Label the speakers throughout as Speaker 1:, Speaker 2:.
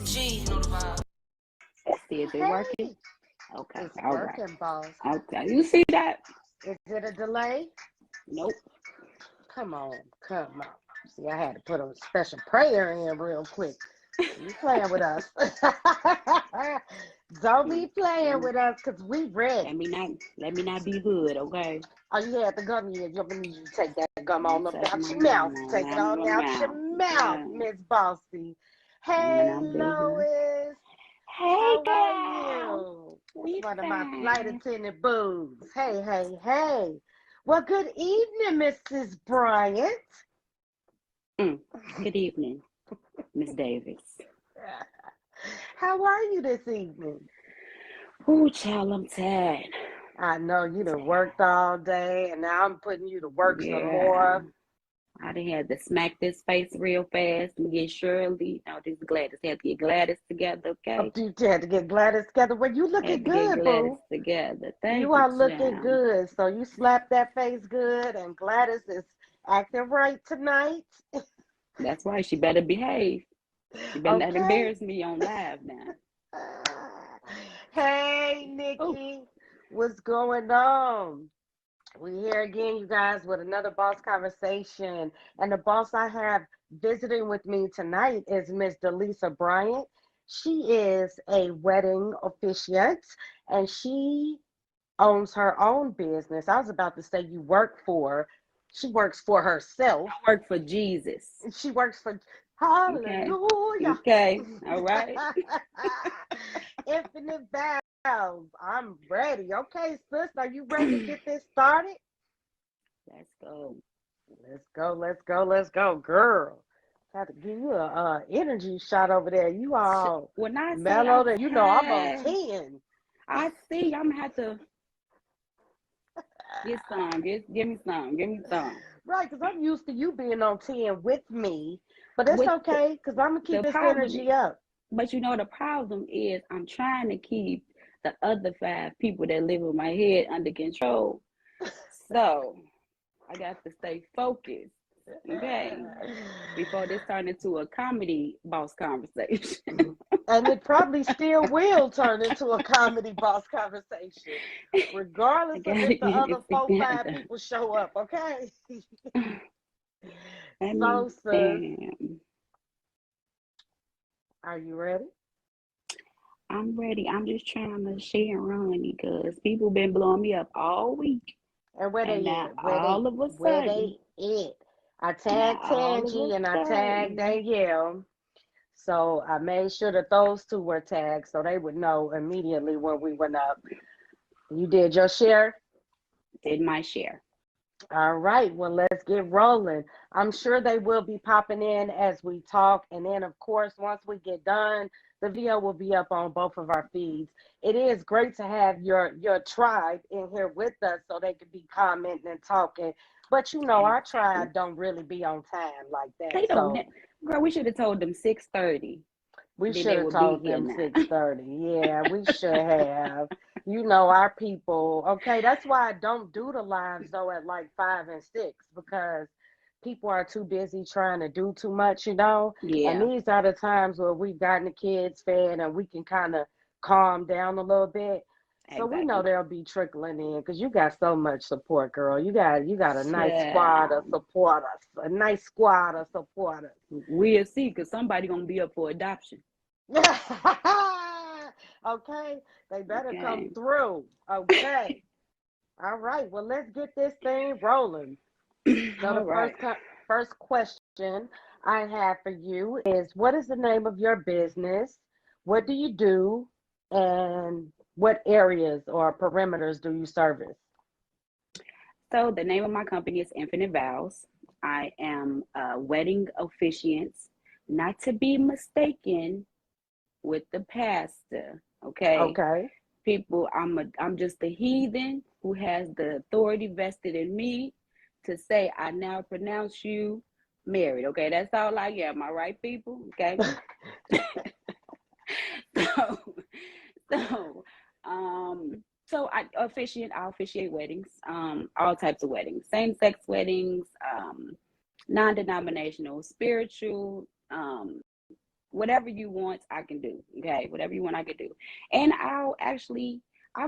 Speaker 1: G. Know the vibe.
Speaker 2: Let's see, is it working? Okay,
Speaker 3: It's
Speaker 2: all
Speaker 3: working,
Speaker 2: right.
Speaker 3: boss.
Speaker 2: Okay, you see that?
Speaker 3: Is it a delay?
Speaker 2: Nope.
Speaker 3: Come on. See, I had to put a special prayer in real quick. You playing with us. Don't be playing with us because we ready.
Speaker 2: Let me not be hood, okay?
Speaker 3: Oh, you had the gum in. You need you to take that gum on up
Speaker 2: Take
Speaker 3: out
Speaker 2: my
Speaker 3: your mouth.
Speaker 2: gum
Speaker 3: Take it on
Speaker 2: out
Speaker 3: out
Speaker 2: my
Speaker 3: your mouth,
Speaker 2: mouth.
Speaker 3: Miss Bossy.
Speaker 2: Let me
Speaker 3: Hey,
Speaker 2: not be hood.
Speaker 3: Lois.
Speaker 2: Hey,
Speaker 3: How are
Speaker 2: girl.
Speaker 3: you?
Speaker 2: We
Speaker 3: It's one of my flight
Speaker 2: fine.
Speaker 3: attendant boos. Hey. Well, good evening, Mrs. Bryant.
Speaker 2: Good evening, Miss Davis.
Speaker 3: How are you this evening?
Speaker 2: Ooh, child, I'm tired.
Speaker 3: I know you done worked all day, and now I'm putting you to work some
Speaker 2: Yeah.
Speaker 3: more.
Speaker 2: I done had to smack this face real fast and get Shirley. No, this is Gladys. Had to get Gladys together,
Speaker 3: Oh,
Speaker 2: okay?
Speaker 3: you had to get Gladys together. Well, you looking
Speaker 2: Had to get
Speaker 3: good,
Speaker 2: Gladys
Speaker 3: boo.
Speaker 2: together.
Speaker 3: You
Speaker 2: Thank you,
Speaker 3: are looking
Speaker 2: child.
Speaker 3: good. So you slapped that face good, and Gladys is acting right tonight.
Speaker 2: That's right. She better behave. She better not
Speaker 3: Okay.
Speaker 2: embarrass me on live now.
Speaker 3: Hey,
Speaker 2: Oh,
Speaker 3: Nikki, what's going on? We here again, you guys, with another boss conversation. And the boss I have visiting with me tonight is Miss Delisa Bryant. She is a wedding officiant and she owns her own business. I was about to say you work for. She works for herself.
Speaker 2: I work for Jesus.
Speaker 3: She works for
Speaker 2: Okay.
Speaker 3: Hallelujah.
Speaker 2: Okay. All right.
Speaker 3: Infinite vows. I'm ready. Okay, sis, are you ready to get this started?
Speaker 2: Let's go.
Speaker 3: Let's go, girl. Got to give you a energy shot over there. You all
Speaker 2: When I say I'm
Speaker 3: mellowed, and you know I'm on
Speaker 2: tired,
Speaker 3: 10.
Speaker 2: I see I'm gonna have to get some. Give me some. Give me some.
Speaker 3: Right, because I'm used to you being on 10 with me, but it's
Speaker 2: With
Speaker 3: okay because I'm going to keep
Speaker 2: the
Speaker 3: this
Speaker 2: problem,
Speaker 3: energy up.
Speaker 2: but you know the problem is I'm trying to keep the other 5 people that live in my head under control. So I got to stay focused. Okay. Before this turned into a comedy boss conversation.
Speaker 3: And it probably still will turn into a comedy boss conversation,
Speaker 2: I
Speaker 3: regardless of
Speaker 2: gotta
Speaker 3: if the
Speaker 2: get
Speaker 3: other
Speaker 2: it
Speaker 3: 4, 5
Speaker 2: together.
Speaker 3: people show up, okay?
Speaker 2: Let me
Speaker 3: So, sis,
Speaker 2: stand.
Speaker 3: are you ready?
Speaker 2: I'm ready. I'm just trying to share and run because people been blowing me up all week.
Speaker 3: And where
Speaker 2: And
Speaker 3: they
Speaker 2: now
Speaker 3: at?
Speaker 2: all of a
Speaker 3: Where
Speaker 2: sudden,
Speaker 3: they at? I
Speaker 2: now
Speaker 3: tagged
Speaker 2: all of a
Speaker 3: Tangi and I tagged
Speaker 2: sudden,
Speaker 3: Danielle. So I made sure that those two were tagged so they would know immediately when we went up. You did your share?
Speaker 2: did my share.
Speaker 3: All right, well, let's get rolling. I'm sure they will be popping in as we talk. And then, of course, once we get done, the video will be up on both of our feeds. It is great to have your tribe in here with us so they could be commenting and talking. But you know, our
Speaker 2: Exactly.
Speaker 3: tribe don't really be on time like
Speaker 2: They
Speaker 3: that.
Speaker 2: don't.
Speaker 3: So
Speaker 2: Girl, we should have told them 6:30.
Speaker 3: we
Speaker 2: Then
Speaker 3: should
Speaker 2: they
Speaker 3: have
Speaker 2: would be
Speaker 3: told
Speaker 2: here
Speaker 3: them
Speaker 2: now.
Speaker 3: 6:30. Yeah, we should have. You know, our people. Okay, that's why I don't do the lives though at like 5 and 6 because people are too busy trying to do too much, you know. And
Speaker 2: Yeah,
Speaker 3: these are the times where we've gotten the kids fed and we can kind of calm down a little bit. So we know
Speaker 2: exactly.
Speaker 3: they'll be trickling in because you got so much support, girl. You got a nice squad of
Speaker 2: Child.
Speaker 3: supporters, a nice squad of supporters.
Speaker 2: We'll see, because somebody gonna be up for adoption.
Speaker 3: Okay, they better come
Speaker 2: Okay.
Speaker 3: through. Okay, all right. Well, let's get this thing rolling. So
Speaker 2: All
Speaker 3: the
Speaker 2: right.
Speaker 3: first question I have for you is, what is the name of your business? What do you do, and what areas or perimeters do you service?
Speaker 2: So the name of my company is Infinite Vows. I am a wedding officiant, not to be mistaken with the pastor. Okay,
Speaker 3: Okay.
Speaker 2: people, I'm just a heathen who has the authority vested in me to say I now pronounce you married. Okay, that's all I am. All right, people. Okay, so so I officiate weddings, all types of weddings, same sex weddings, non-denominational, spiritual, whatever you want, I can do. Okay, whatever you want, I can do. And I'll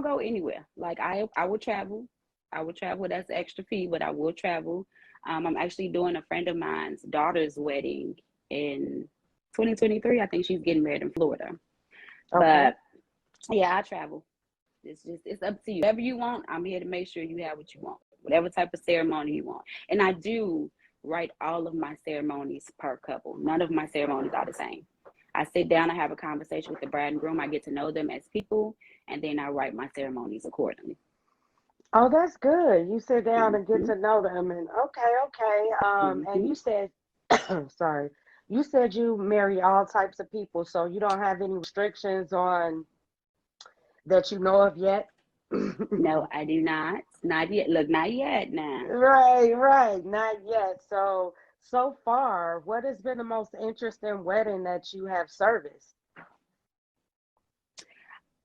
Speaker 2: go anywhere. Like I will travel. I will travel. That's extra fee, but I will travel. I'm actually doing a friend of mine's daughter's wedding in 2023. I think she's getting married in Florida.
Speaker 3: Okay.
Speaker 2: But yeah, I travel. It's up to you. Whatever you want, I'm here to make sure you have what you want. Whatever type of ceremony you want. And I do write all of my ceremonies per couple. None of my ceremonies are the same. I sit down, I have a conversation with the bride and groom, I get to know them as people, and then I write my ceremonies accordingly.
Speaker 3: Oh, that's good. You sit down and get
Speaker 2: Hmm.
Speaker 3: to know them, and okay, okay. And
Speaker 2: Hmm.
Speaker 3: you said, sorry, you said you marry all types of people, so you don't have any restrictions on that you know of yet.
Speaker 2: No, I do not. Not yet. Look, not yet now.
Speaker 3: Right, right, not yet. So, so far, what has been the most interesting wedding that you have serviced?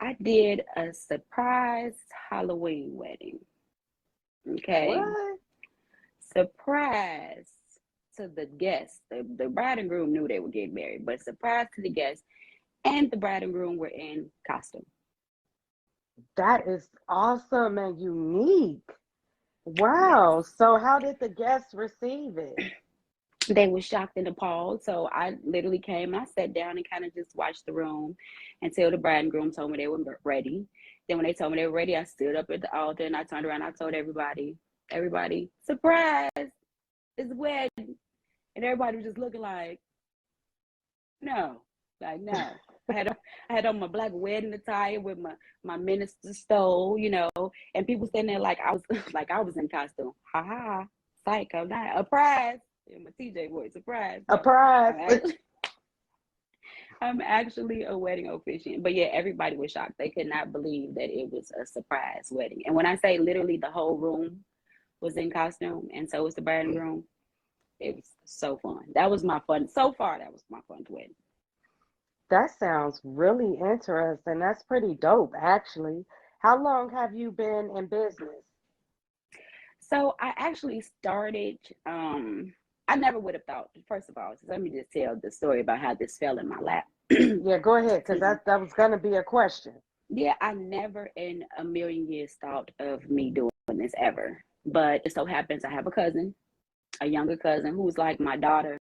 Speaker 2: I did a surprise Halloween wedding. Okay.
Speaker 3: What?
Speaker 2: Surprise to the guests. The bride and groom knew they were getting married, but surprise to the guests, and the bride and groom were in costume.
Speaker 3: That is awesome and unique.
Speaker 2: Yes.
Speaker 3: Wow. So, how did the guests receive it?
Speaker 2: They were shocked and appalled. So I literally came and I sat down and kind of just watched the room until the bride and groom told me they were ready. Then when they told me they were ready, I stood up at the altar and I turned around. I told everybody, surprise, it's a wedding. And everybody was just looking no, no. I had on my black wedding attire with my minister stole, and people standing there like I was like I was in costume. Ha ha, psycho, not a prize. In my TJ voice, surprise.
Speaker 3: A
Speaker 2: No,
Speaker 3: prize.
Speaker 2: I'm actually, I'm actually a wedding officiant. But yeah, everybody was shocked. They could not believe that it was a surprise wedding. And when I say literally the whole room was in costume, and so was the bride and groom, it was so fun. That was my fun. So far, that was my fun wedding.
Speaker 3: That sounds really interesting. That's pretty dope, actually. How long have you been in business?
Speaker 2: So I actually started. I never would have thought. First of all, let me just tell the story about how this fell in my lap.
Speaker 3: Yeah, go ahead, because
Speaker 2: Excuse me.
Speaker 3: that was gonna be a question.
Speaker 2: Yeah, I never in a million years thought of me doing this ever. But it so happens I have a cousin, a younger cousin, who's like my daughter,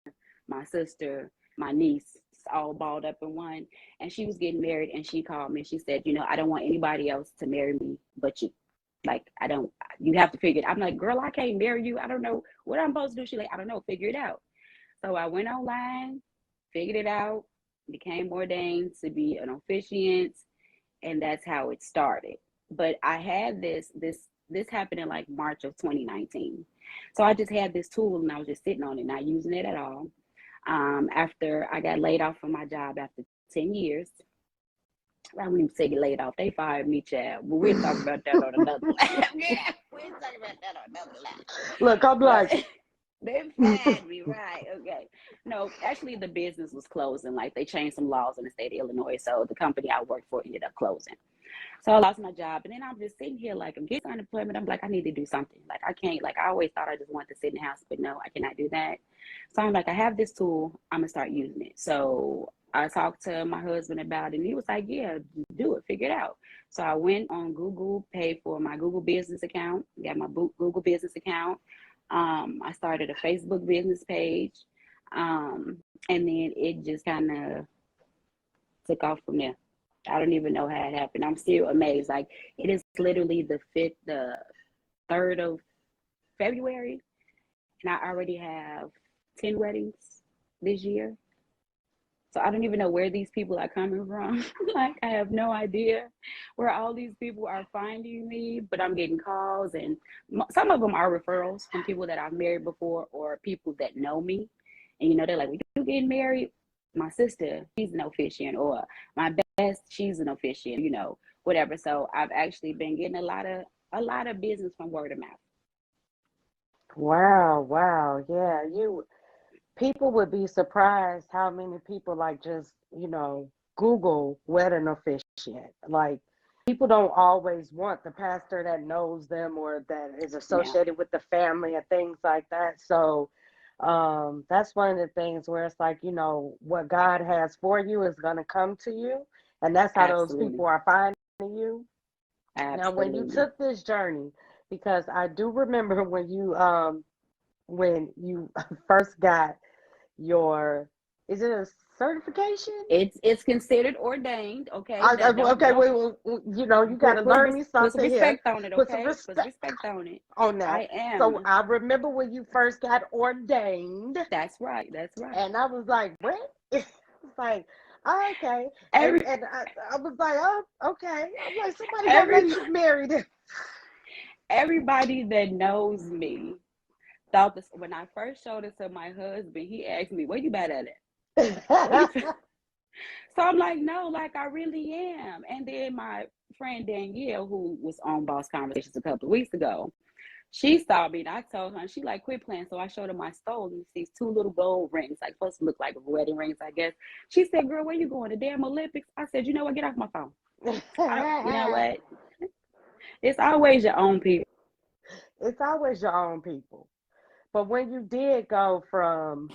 Speaker 2: my sister, my niece, all balled up in one. And she was getting married and she called me and she said, I don't want anybody else to marry me but you. Like, I don't, you have to figure it. I'm like, girl, I can't marry you. I don't know what I'm supposed to do. She's like, I don't know, figure it out. So I went online, figured it out, became ordained to be an officiant, and that's how it started. But I had this happened in like March of 2019. So I just had this tool and I was just sitting on it, not using it at all. After I got laid off from my job after 10 years, I wouldn't even say get laid off. They fired me, Chad. But we'll talk about that on another lap. Yeah, we'll talk about that on another lap.
Speaker 3: Look, I'm
Speaker 2: But
Speaker 3: like,
Speaker 2: they fired me, right? Okay. No, actually, the business was closing. Like they changed some laws in the state of Illinois, so the company I worked for ended up closing. So I lost my job, and then I'm just sitting here like I'm getting unemployment. I'm like, I need to do something. Like I can't. Like I always thought I just wanted to sit in the house, but no, I cannot do that. So I'm like, I have this tool. I'm gonna start using it. So I talked to my husband about it, and he was like, yeah, do it, figure it out. So I went on Google, paid for my Google business account, got my Google business account. I started a Facebook business page, and then it just kind of took off from there. I don't even know how it happened. I'm still amazed. Like it is literally the 3rd of February, and I already have 10 weddings this year. So I don't even know where these people are coming from. Like I have no idea where all these people are finding me, but I'm getting calls, and some of them are referrals from people that I've married before or people that know me. And they're like, "When you getting married, my sister, she's an officiant, or my best, she's an officiant, whatever." So I've actually been getting a lot of business from word of mouth.
Speaker 3: wow, wow, yeah, people would be surprised how many people like just, Google wedding officiant. Like people don't always want the pastor that knows them or that is
Speaker 2: Yeah.
Speaker 3: associated with the family and things like that. So That's one of the things where it's like, what God has for you is going to come to you. And that's how those
Speaker 2: Absolutely.
Speaker 3: people are finding you. Now, when you
Speaker 2: Absolutely.
Speaker 3: took this journey, because I do remember when you first got your, is it a certification?
Speaker 2: It's considered ordained, okay? That
Speaker 3: Okay,
Speaker 2: don't
Speaker 3: you got to learn me
Speaker 2: put some
Speaker 3: something here.
Speaker 2: respect on it,
Speaker 3: Put some
Speaker 2: okay? Put some
Speaker 3: respect
Speaker 2: respect on it.
Speaker 3: on that.
Speaker 2: I
Speaker 3: So
Speaker 2: am.
Speaker 3: I remember when you first got ordained,
Speaker 2: That's right. That's right.
Speaker 3: and I was like, what? It's like, oh, okay. And
Speaker 2: Every
Speaker 3: and I was like, oh, okay. I'm like, somebody gonna
Speaker 2: every
Speaker 3: let you marry this.
Speaker 2: everybody that knows me thought this when I first showed it to my husband. He asked me, "Where you bad at it? Where you?" So I'm like, "No, like I really am." And then my friend Danielle, who was on Boss Conversations a couple of weeks ago, she saw me and I told her, and she like quit playing. So I showed her my stole and these two little gold rings, like supposed to look like wedding rings, I guess. She said, "Girl, where you going? The damn Olympics?" I said, "You know what? Get off my phone. I don't. You know what? It's always your own people."
Speaker 3: It's always your own people. But when you did go from,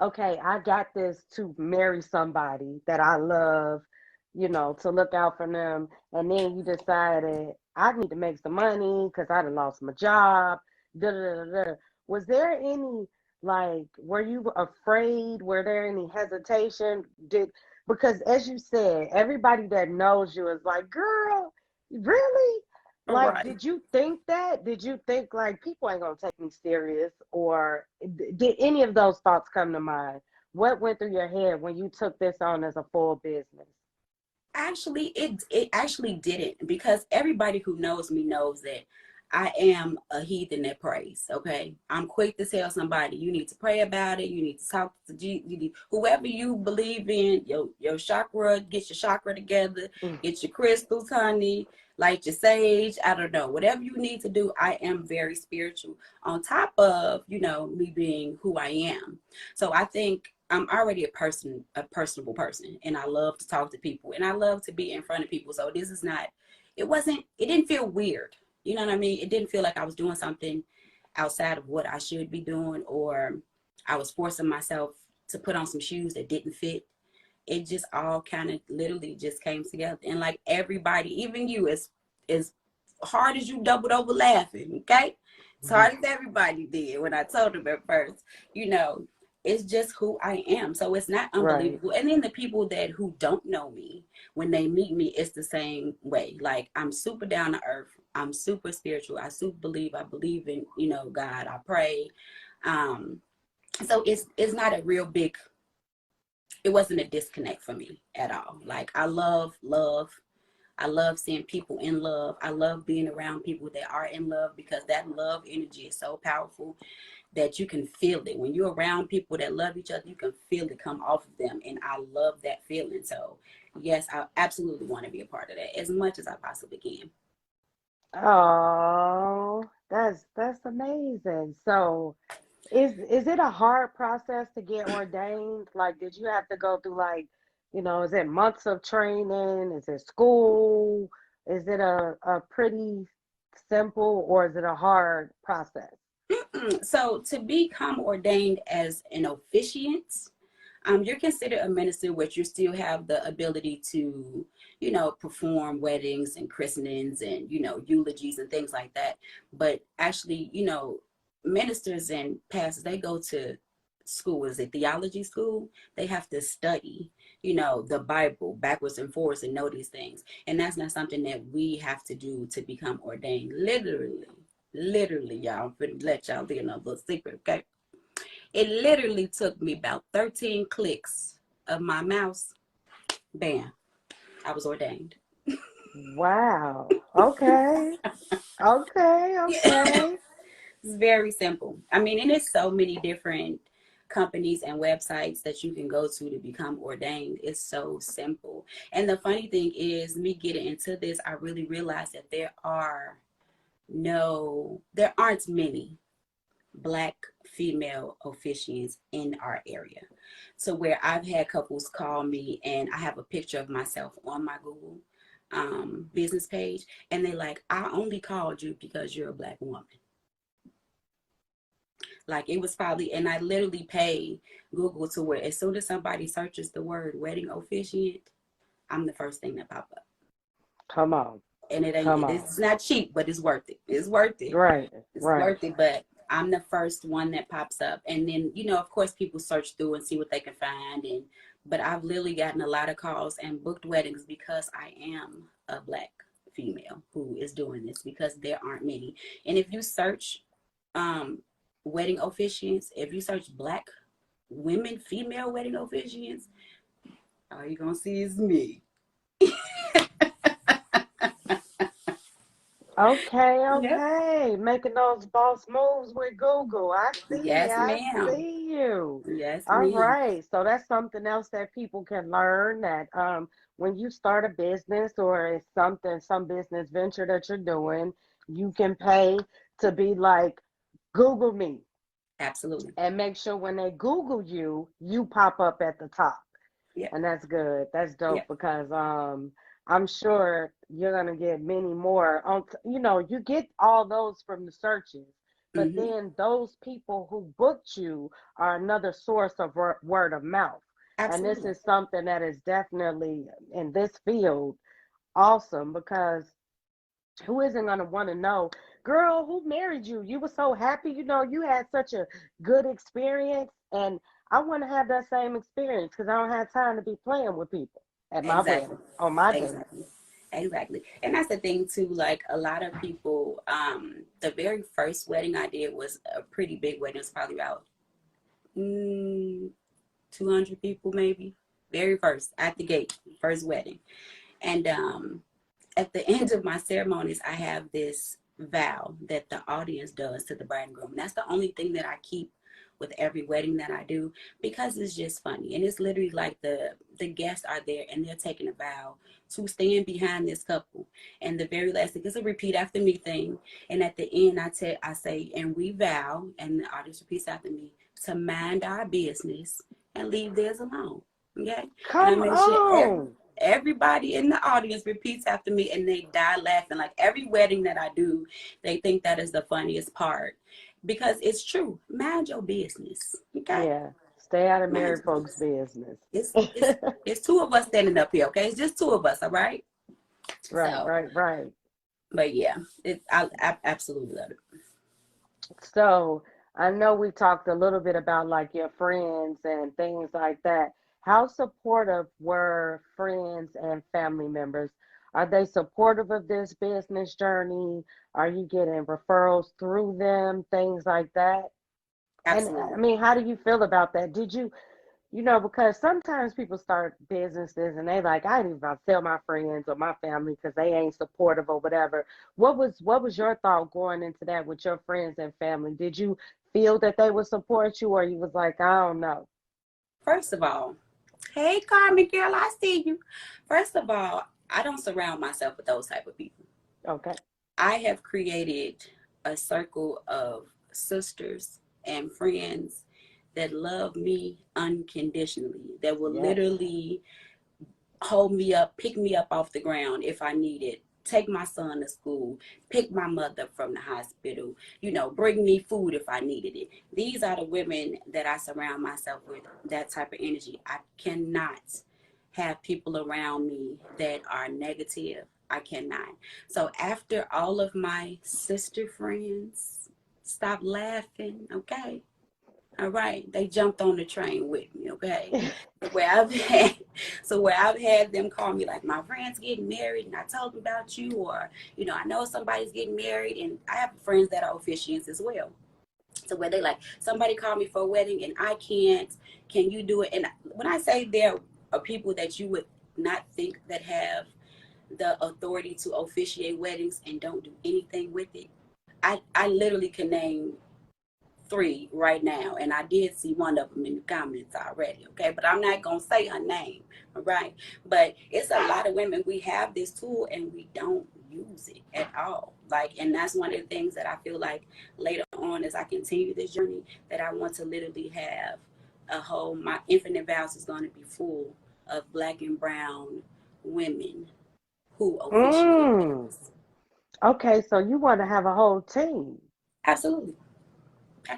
Speaker 3: okay, I got this to marry somebody that I love, to look out for them, and then you decided I need to make some money because I done lost my job. Da, da, da, da. Was there any, like, were you afraid? Were there any hesitation? Because as you said, everybody that knows you is like, girl, really? Like,
Speaker 2: Right.
Speaker 3: did you think that? Did you think like people ain't gonna take me serious, or did any of those thoughts come to mind? What went through your head when you took this on as a full business?
Speaker 2: Actually, it actually didn't, because everybody who knows me knows that I am a heathen that prays. Okay, I'm quick to tell somebody you need to pray about it. You need to talk to you need, whoever you believe in. Your chakra, get your chakra together.
Speaker 3: Mm.
Speaker 2: Get your crystals, honey. Light your sage. I don't know, whatever you need to do. I am very spiritual. On top of me being who I am, so I think I'm already a personable person, and I love to talk to people, and I love to be in front of people. So this is not, it didn't feel weird. You know what I mean? It didn't feel like I was doing something outside of what I should be doing, or I was forcing myself to put on some shoes that didn't fit. It just all kind of literally just came together. And like everybody, even you, as hard as you doubled over laughing, okay? As hard as everybody did when I told them at first, you know, it's just who I am. So it's not
Speaker 3: Right.
Speaker 2: unbelievable. And then the people who don't know me, when they meet me, it's the same way. Like, I'm super down to earth. I'm super spiritual. I believe in, God. I pray. Um, so it's not a real big, it wasn't a disconnect for me at all. Like, I love love. I love seeing people in love. I love being around people that are in love, because that love energy is so powerful that you can feel it. When you're around people that love each other, you can feel it come off of them. And I love that feeling. So yes, I absolutely want to be a part of that as much as I possibly can.
Speaker 3: Oh, that's amazing. So, is it a hard process to get ordained? Like, did you have to go through like, is it months of training? Is it school? Is it a pretty simple, or is it a hard process?
Speaker 2: So to become ordained as an officiant, you're considered a minister, which you still have the ability to, perform weddings and christenings and, eulogies and things like that. But actually, ministers and pastors, they go to school. Is it theology school? They have to study, the Bible backwards and forwards and know these things. And that's not something that we have to do to become ordained. Literally, y'all, I'm finna let y'all in a little secret, okay? It literally took me about 13 clicks of my mouse. Bam, I was ordained.
Speaker 3: Wow. Okay. Okay.
Speaker 2: Yeah.
Speaker 3: Okay.
Speaker 2: It's very simple. I mean, and there's so many different companies and websites that you can go to become ordained. It's so simple. And the funny thing is, me getting into this, I really realized that there aren't many Black female officiants in our area. So where I've had couples call me, and I have a picture of myself on my Google business page, and they like, I only called you because you're a Black woman. Like it was probably, and I literally paid Google to where as soon as somebody searches the word wedding officiant, I'm the first thing that pop up.
Speaker 3: Come on.
Speaker 2: And
Speaker 3: Come on.
Speaker 2: it's not cheap, but it's worth it. It's worth it.
Speaker 3: Right.
Speaker 2: It's
Speaker 3: Right.
Speaker 2: worth it. But I'm the first one that pops up. And then, of course people search through and see what they can find. But I've literally gotten a lot of calls and booked weddings because I am a Black female who is doing this, because there aren't many. And if you search um wedding officiants, if you search Black women, female wedding officiants, all you're gonna see is me.
Speaker 3: Okay,
Speaker 2: Yep.
Speaker 3: okay. Making those boss moves with Google.
Speaker 2: Yes,
Speaker 3: I
Speaker 2: ma'am.
Speaker 3: see you.
Speaker 2: Yes,
Speaker 3: All
Speaker 2: ma'am.
Speaker 3: right. So that's something else that people can learn that when you start a business or it's some business venture that you're doing, you can pay to be like, Google me,
Speaker 2: Absolutely.
Speaker 3: and make sure when they Google you, you pop up at the top.
Speaker 2: Yep.
Speaker 3: And that's good. That's dope
Speaker 2: Yep.
Speaker 3: because I'm sure you're gonna get many more. You get all those from the searches, but
Speaker 2: Mm-hmm.
Speaker 3: then those people who booked you are another source of word of mouth. And this
Speaker 2: Absolutely.
Speaker 3: is something that is definitely in this field awesome because who isn't going to want to know, girl, who married you? You were so happy, you had such a good experience. And I want to have that same experience because I don't have time to be playing with people at my
Speaker 2: Exactly.
Speaker 3: wedding, on my day.
Speaker 2: Exactly. Exactly. And that's the thing too, like a lot of people, the very first wedding I did was a pretty big wedding. It was probably about 200 people maybe. Very first, at the gate, first wedding. And at the end of my ceremonies, I have this vow that the audience does to the bride and groom. That's the only thing that I keep with every wedding that I do, because it's just funny. And it's literally like the guests are there and they're taking a vow to stand behind this couple. And the very last thing is a repeat after me thing. And at the end, I say, and we vow, and the audience repeats after me, to mind our business and leave theirs alone. Okay? And I
Speaker 3: Come
Speaker 2: make sure
Speaker 3: on.
Speaker 2: everybody in the audience repeats after me and they die laughing. Like every wedding that I do, they think that is the funniest part, because it's true. Mind your business. Okay?
Speaker 3: Yeah. Stay out of
Speaker 2: Mind
Speaker 3: married
Speaker 2: your
Speaker 3: folks'
Speaker 2: business.
Speaker 3: business.
Speaker 2: It's two of us standing up here, okay? It's just two of us, all right?
Speaker 3: Right,
Speaker 2: So,
Speaker 3: right, right.
Speaker 2: but yeah, I absolutely love it.
Speaker 3: So I know we talked a little bit about like your friends and things like that. How supportive were friends and family members? Are they supportive of this business journey? Are you getting referrals through them? Things like that? And I
Speaker 2: Absolutely.
Speaker 3: mean, how do you feel about that? Because sometimes people start businesses and they like, I ain't even about to tell my friends or my family because they ain't supportive or whatever. What was your thought going into that with your friends and family? Did you feel that they would support you, or you was like, I don't know?
Speaker 2: First of all, hey Carmen girl, I see you. First of all, I don't surround myself with those type of people.
Speaker 3: Okay.
Speaker 2: I have created a circle of sisters and friends that love me unconditionally, that will
Speaker 3: Yes.
Speaker 2: literally hold me up, pick me up off the ground if I need it, take my son to school, pick my mother from the hospital, bring me food if I needed it. These are the women that I surround myself with, that type of energy. I cannot have people around me that are negative. I cannot. So after all of my sister friends stop laughing, okay? All right, they jumped on the train with me, okay? Where I've had, so where I've had them call me like, my friend's getting married, and I told them about you, or I know somebody's getting married, and I have friends that are officiants as well. So where they like, somebody called me for a wedding and I can't, can you do it? And when I say there are people that you would not think that have the authority to officiate weddings and don't do anything with it, I literally can name three right now, and I did see one of them in the comments already, okay? But I'm not gonna say her name, all right? But it's a lot of women, we have this tool and we don't use it at all. Like, and that's one of the things that I feel like later on as I continue this journey, that I want to literally have my Infinite Vows is going to be full of Black and brown women who officiate
Speaker 3: Mm.
Speaker 2: weddings.
Speaker 3: Okay, so you want to have a whole team.
Speaker 2: Absolutely.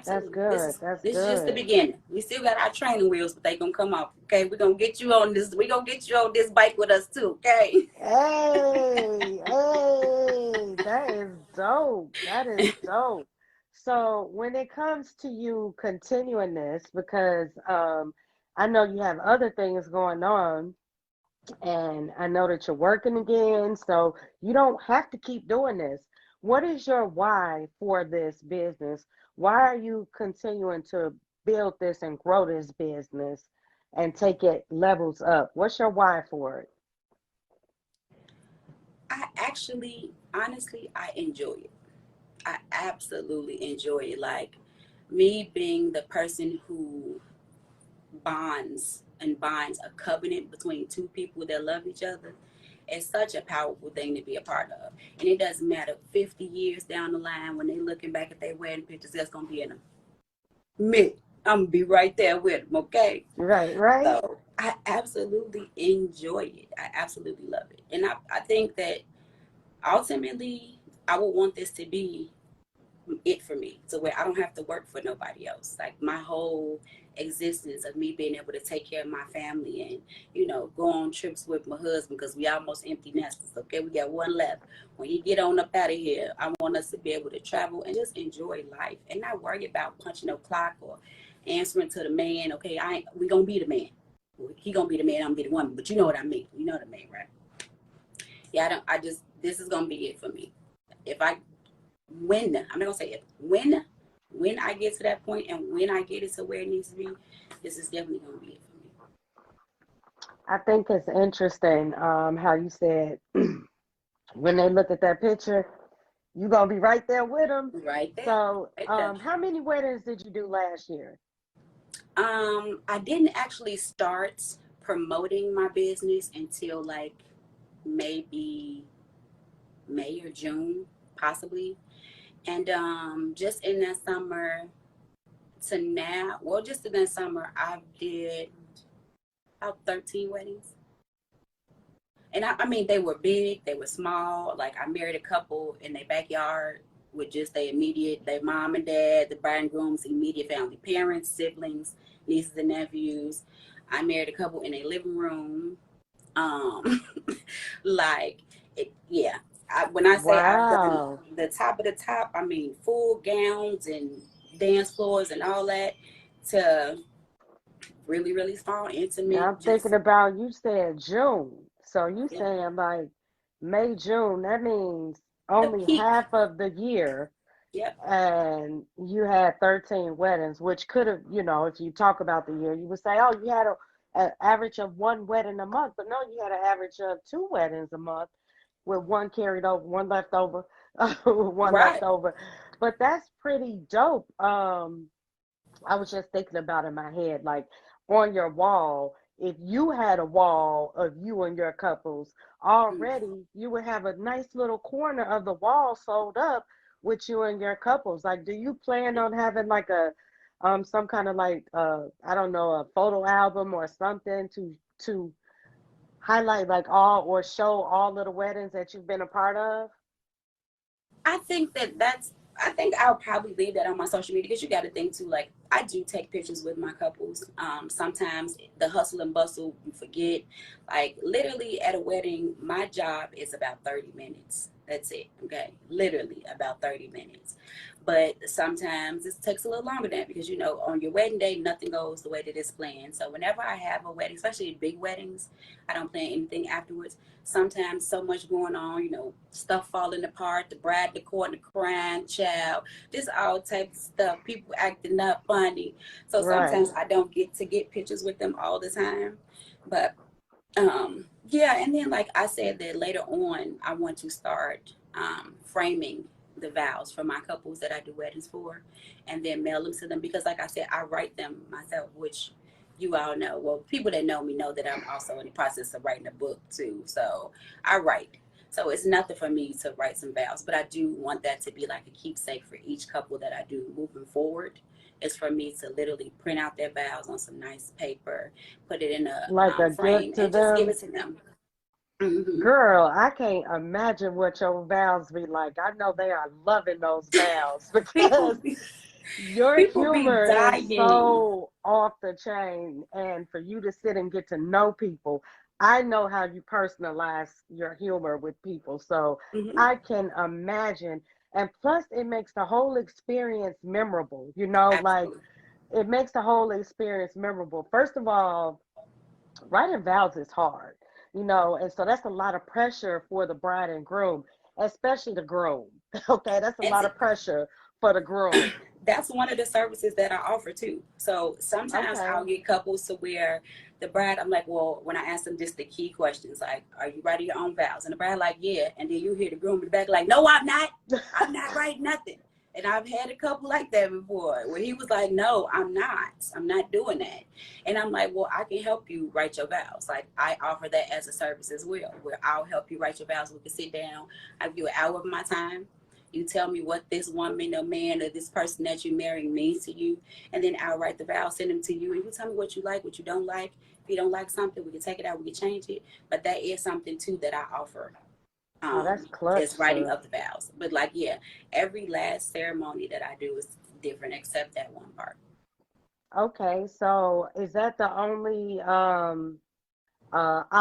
Speaker 3: That's
Speaker 2: Absolutely. This
Speaker 3: good.
Speaker 2: is
Speaker 3: That's
Speaker 2: this is just the
Speaker 3: good.
Speaker 2: beginning. We still got our training wheels, but they gonna come off. Okay, we're gonna get you on this. We're gonna get you on this bike with us too. Okay.
Speaker 3: Hey, hey, that is dope. That is dope. So when it comes to you continuing this, because I know you have other things going on, and I know that you're working again, so you don't have to keep doing this. What is your why for this business? Why are you continuing to build this and grow this business and take it levels up? What's your why for it?
Speaker 2: I actually, honestly, I enjoy it. I absolutely enjoy it. Like me being the person who bonds and binds a covenant between two people that love each other. It's such a powerful thing to be a part of. And it doesn't matter 50 years down the line when they looking back at their wedding pictures, that's gonna be in them. Me. I'm gonna be right there with them, okay?
Speaker 3: Right, right.
Speaker 2: So I absolutely enjoy it. I absolutely love it. And I think that ultimately I would want this to be it for me to where I don't have to work for nobody else. Like my whole existence of me being able to take care of my family and, go on trips with my husband because we almost empty nesters. Okay, we got one left. When you get on up out of here, I want us to be able to travel and just enjoy life and not worry about punching no clock or answering to the man. Okay, we gonna be the man. He gonna be the man, I'm gonna be the woman. But you know what I mean. You know what I mean, right? Yeah, I just this is gonna be it for me. If I when I'm not gonna say it when I get to that point and when I get it to where it needs to be, this is definitely gonna be it
Speaker 3: I think it's interesting how you said when they look at that picture, you gonna be right there with them.
Speaker 2: for me. Right there.
Speaker 3: So,
Speaker 2: Right there.
Speaker 3: how many weddings did you do last year?
Speaker 2: I didn't actually start promoting my business until like maybe May or June, possibly. And just in that summer to now, well, just in that summer, I did about 13 weddings. And I mean, they were big, they were small. Like I married a couple in their backyard with just their mom and dad, the bride and groom's immediate family, parents, siblings, nieces and nephews. I married a couple in a living room. Um, like yeah. When I say I've done
Speaker 3: Wow.
Speaker 2: the top of the top, I mean full gowns and dance floors and all that to really, really small,
Speaker 3: Now
Speaker 2: intimate,
Speaker 3: I'm thinking
Speaker 2: just
Speaker 3: about you said June. So you
Speaker 2: yeah,
Speaker 3: saying like May, June, that means
Speaker 2: the
Speaker 3: only
Speaker 2: peak.
Speaker 3: half of the year
Speaker 2: Yep.
Speaker 3: and you had 13 weddings, which could have, if you talk about the year, you would say, oh, you had an average of one wedding a month. But no, you had an average of two weddings a month with one carried over, one left over, one left
Speaker 2: Right.
Speaker 3: over. But that's pretty dope. I was just thinking about in my head, like on your wall, if you had a wall of you and your couples,
Speaker 2: Mm.
Speaker 3: already you would have a nice little corner of the wall sold up with you and your couples. Like, do you plan on having like a some kind of like I don't know, a photo album or something to highlight like all or show all of the weddings that you've been a part of?
Speaker 2: I think I think I'll probably leave that on my social media because you got to think too. Like I do take pictures with my couples. Sometimes the hustle and bustle, you forget. Like literally at a wedding, my job is about 30 minutes. That's it. Okay, literally about 30 minutes. But sometimes it takes a little longer than that because on your wedding day, nothing goes the way that it's planned. So whenever I have a wedding, especially big weddings, I don't plan anything afterwards. Sometimes so much going on, stuff falling apart, the bride, the court, the crying child, just all types of stuff, people acting up funny. So
Speaker 3: Right.
Speaker 2: sometimes I don't get to get pictures with them all the time. But yeah, and then like I said that later on I want to start framing the vows for my couples that I do weddings for and then mail them to them because like I said, I write them myself, which you all know. Well, people that know me know that I'm also in the process of writing a book too. So I write. So it's nothing for me to write some vows, but I do want that to be like a keepsake for each couple that I do moving forward. Is for me to literally print out their vows on some nice paper, put it in a
Speaker 3: Like a
Speaker 2: frame,
Speaker 3: gift to
Speaker 2: and just give
Speaker 3: them.
Speaker 2: it to them. Hmm.
Speaker 3: Girl, I can't imagine what your vows be like. I know they are loving those vows
Speaker 2: People,
Speaker 3: because Your
Speaker 2: People be
Speaker 3: humor is
Speaker 2: dying.
Speaker 3: so off the chain, and for you to sit and get to know people, I know how you personalize your humor with people, so
Speaker 2: Hmm.
Speaker 3: I can imagine. And plus, it makes the whole experience memorable. You know, like
Speaker 2: Absolutely.
Speaker 3: it makes the whole experience memorable. First of all, writing vows is hard, you know, and so that's a lot of pressure for the bride and groom, especially the groom. Okay, that's a
Speaker 2: And
Speaker 3: lot of pressure for the groom.
Speaker 2: that's one of the services that I offer too. So sometimes
Speaker 3: Okay.
Speaker 2: I'll get couples to where the bride, I'm like, well, when I ask them just the key questions, like, are you writing your own vows? And the bride, like, yeah. And then you hear the groom in the back, like, no, I'm not. I'm not writing nothing. And I've had a couple like that before where he was like, no, I'm not. I'm not doing that. And I'm like, well, I can help you write your vows. Like, I offer that as a service as well, where I'll help you write your vows. We can sit down. I give you an hour of my time. You tell me what this woman or man or this person that you're marrying means to you, and then I'll write the vow, send them to you, and you tell me what you like, what you don't like. If you don't like something, we can take it out, we can change it. But that is something too that I offer,
Speaker 3: Oh, that's clutch,
Speaker 2: is writing
Speaker 3: sis.
Speaker 2: of the vows. But like, yeah, every last ceremony that I do is different except that one part.
Speaker 3: Okay, so is that the only a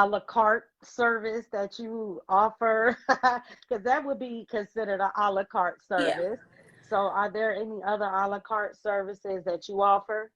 Speaker 3: la carte service that you offer? Because that would be considered a la carte
Speaker 2: Yeah.
Speaker 3: service. So are there any other a la carte services that you offer?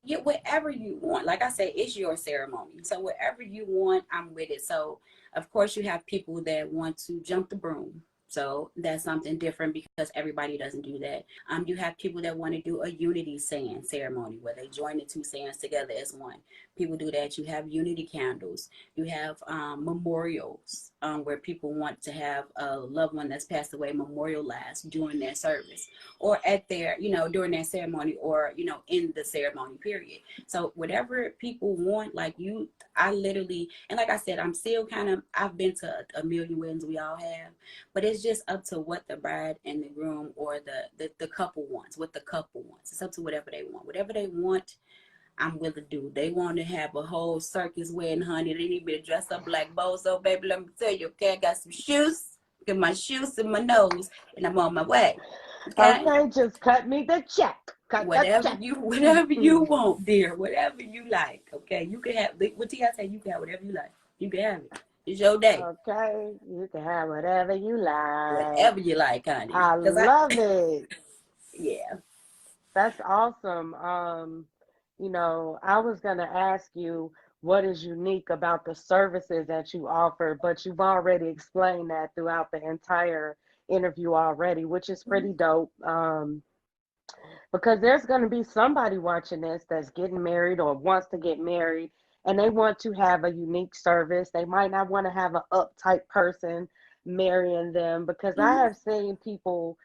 Speaker 2: Yeah, whatever you want. Like I said, it's your ceremony. So whatever you want, I'm with it. So of course you have people that want to jump the broom. So that's something different because everybody doesn't do that. You have people that want to do a unity sand ceremony where they join the two sands together as one. People do that. You have unity candles. You have memorials where people want to have a loved one that's passed away memorialized during their service or at their, during their ceremony or, in the ceremony period. So whatever people want, like you, I literally, and like I said, I'm still I've been to a million weddings, we all have, but it's just up to what the bride and the groom or the couple wants, what the couple wants. It's up to whatever they want. Whatever they want, I'm willing to do. They want to have a whole circus wedding, honey. They need me to dress up like Bozo, baby. Let me tell you, okay, I got some shoes, get my shoes in my nose, and I'm on my way. Okay?
Speaker 3: Okay, just cut me the check. Cut the
Speaker 2: Whatever
Speaker 3: check.
Speaker 2: you whatever you want, dear. Whatever you like. Okay. You can have what T I say, you can have whatever you like. You can have it. It's your day.
Speaker 3: Okay, you can have whatever you like.
Speaker 2: Whatever you like, honey.
Speaker 3: I
Speaker 2: Cause I
Speaker 3: love it.
Speaker 2: yeah.
Speaker 3: That's awesome. You know, I was gonna ask you what is unique about the services that you offer, but you've already explained that throughout the entire interview already, which is pretty dope. Because there's going to be somebody watching this that's getting married or wants to get married, and they want to have a unique service. They might not want to have an uptight person marrying them, because I
Speaker 2: Mm-hmm.
Speaker 3: have seen people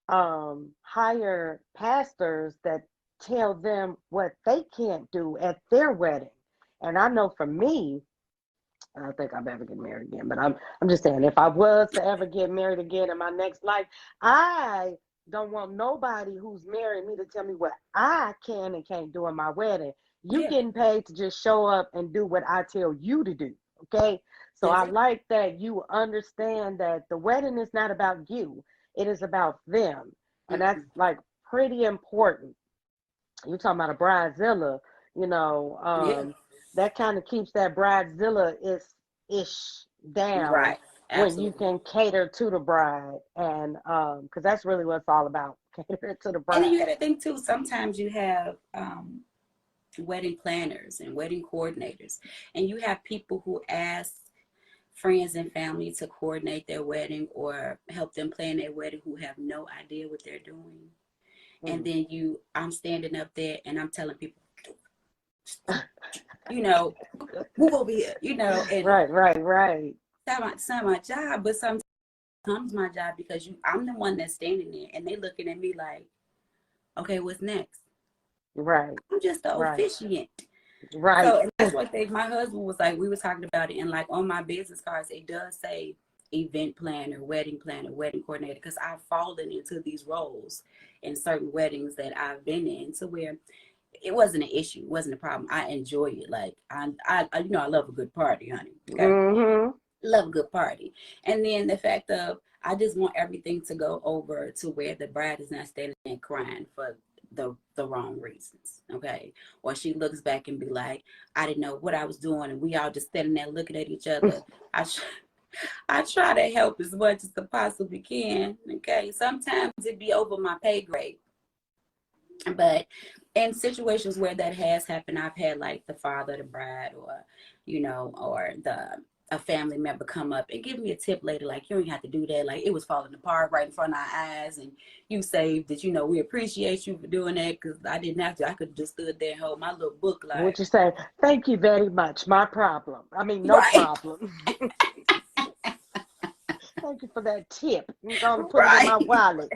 Speaker 3: hire pastors that tell them what they can't do at their wedding. And I know for me, I don't think I'll ever get married again, but I'm just saying, if I was to ever get married again in my next life, I don't want nobody who's married me to tell me what I can and can't do in my wedding. You
Speaker 2: Yeah,
Speaker 3: getting paid to just show up and do what I tell you to do. Okay. So I
Speaker 2: exactly.
Speaker 3: like that you understand that the wedding is not about you. It is about them. And that's
Speaker 2: Mm-hmm.
Speaker 3: like pretty important. You talking about a bridezilla, you know,
Speaker 2: Yeah.
Speaker 3: that kind of keeps that bridezilla is ish down
Speaker 2: Right.
Speaker 3: when you
Speaker 2: Absolutely.
Speaker 3: can cater to the bride, and because that's really what it's all about, catering to the
Speaker 2: And then you
Speaker 3: bride.
Speaker 2: got to think too, sometimes you have wedding planners and wedding coordinators, and you have people who ask friends and family to coordinate their wedding or help them plan their wedding who have no idea what they're doing. And
Speaker 3: Mm.
Speaker 2: then I'm standing up there and I'm telling people, you know, move over here, and
Speaker 3: Right, right, right,
Speaker 2: it's not my job, but sometimes it's my job because I'm the one that's standing there and they looking at me like, okay, what's next?
Speaker 3: right,
Speaker 2: I'm just the
Speaker 3: right,
Speaker 2: officiant.
Speaker 3: right.
Speaker 2: So, and that's what my husband was like, we were talking about it, and like on my business cards, it does say event planner, wedding coordinator, because I've fallen into these roles in certain weddings that I've been in to where it wasn't an issue, it wasn't a problem. I enjoy it. Like I love a good party, honey. Okay.
Speaker 3: Mm-hmm.
Speaker 2: love a good party. And then the fact of, I just want everything to go over to where the bride is not standing and crying for the wrong reasons, okay? Or she looks back and be like, I didn't know what I was doing, and we all just standing there looking at each other. I try to help as much as I possibly can, okay? Sometimes it be over my pay grade, but in situations where that has happened, I've had like the father of the bride, or or a family member come up and give me a tip later, like, you don't have to do that, like it was falling apart right in front of our eyes, and you saved it, we appreciate you for doing that, because I didn't have to. I could have just stood there and hold my little book
Speaker 3: What
Speaker 2: like,
Speaker 3: you say? Thank you very much. My problem. I mean, no
Speaker 2: right.
Speaker 3: problem. Thank you for that tip. I'm going to put it in my
Speaker 2: Right.
Speaker 3: wallet.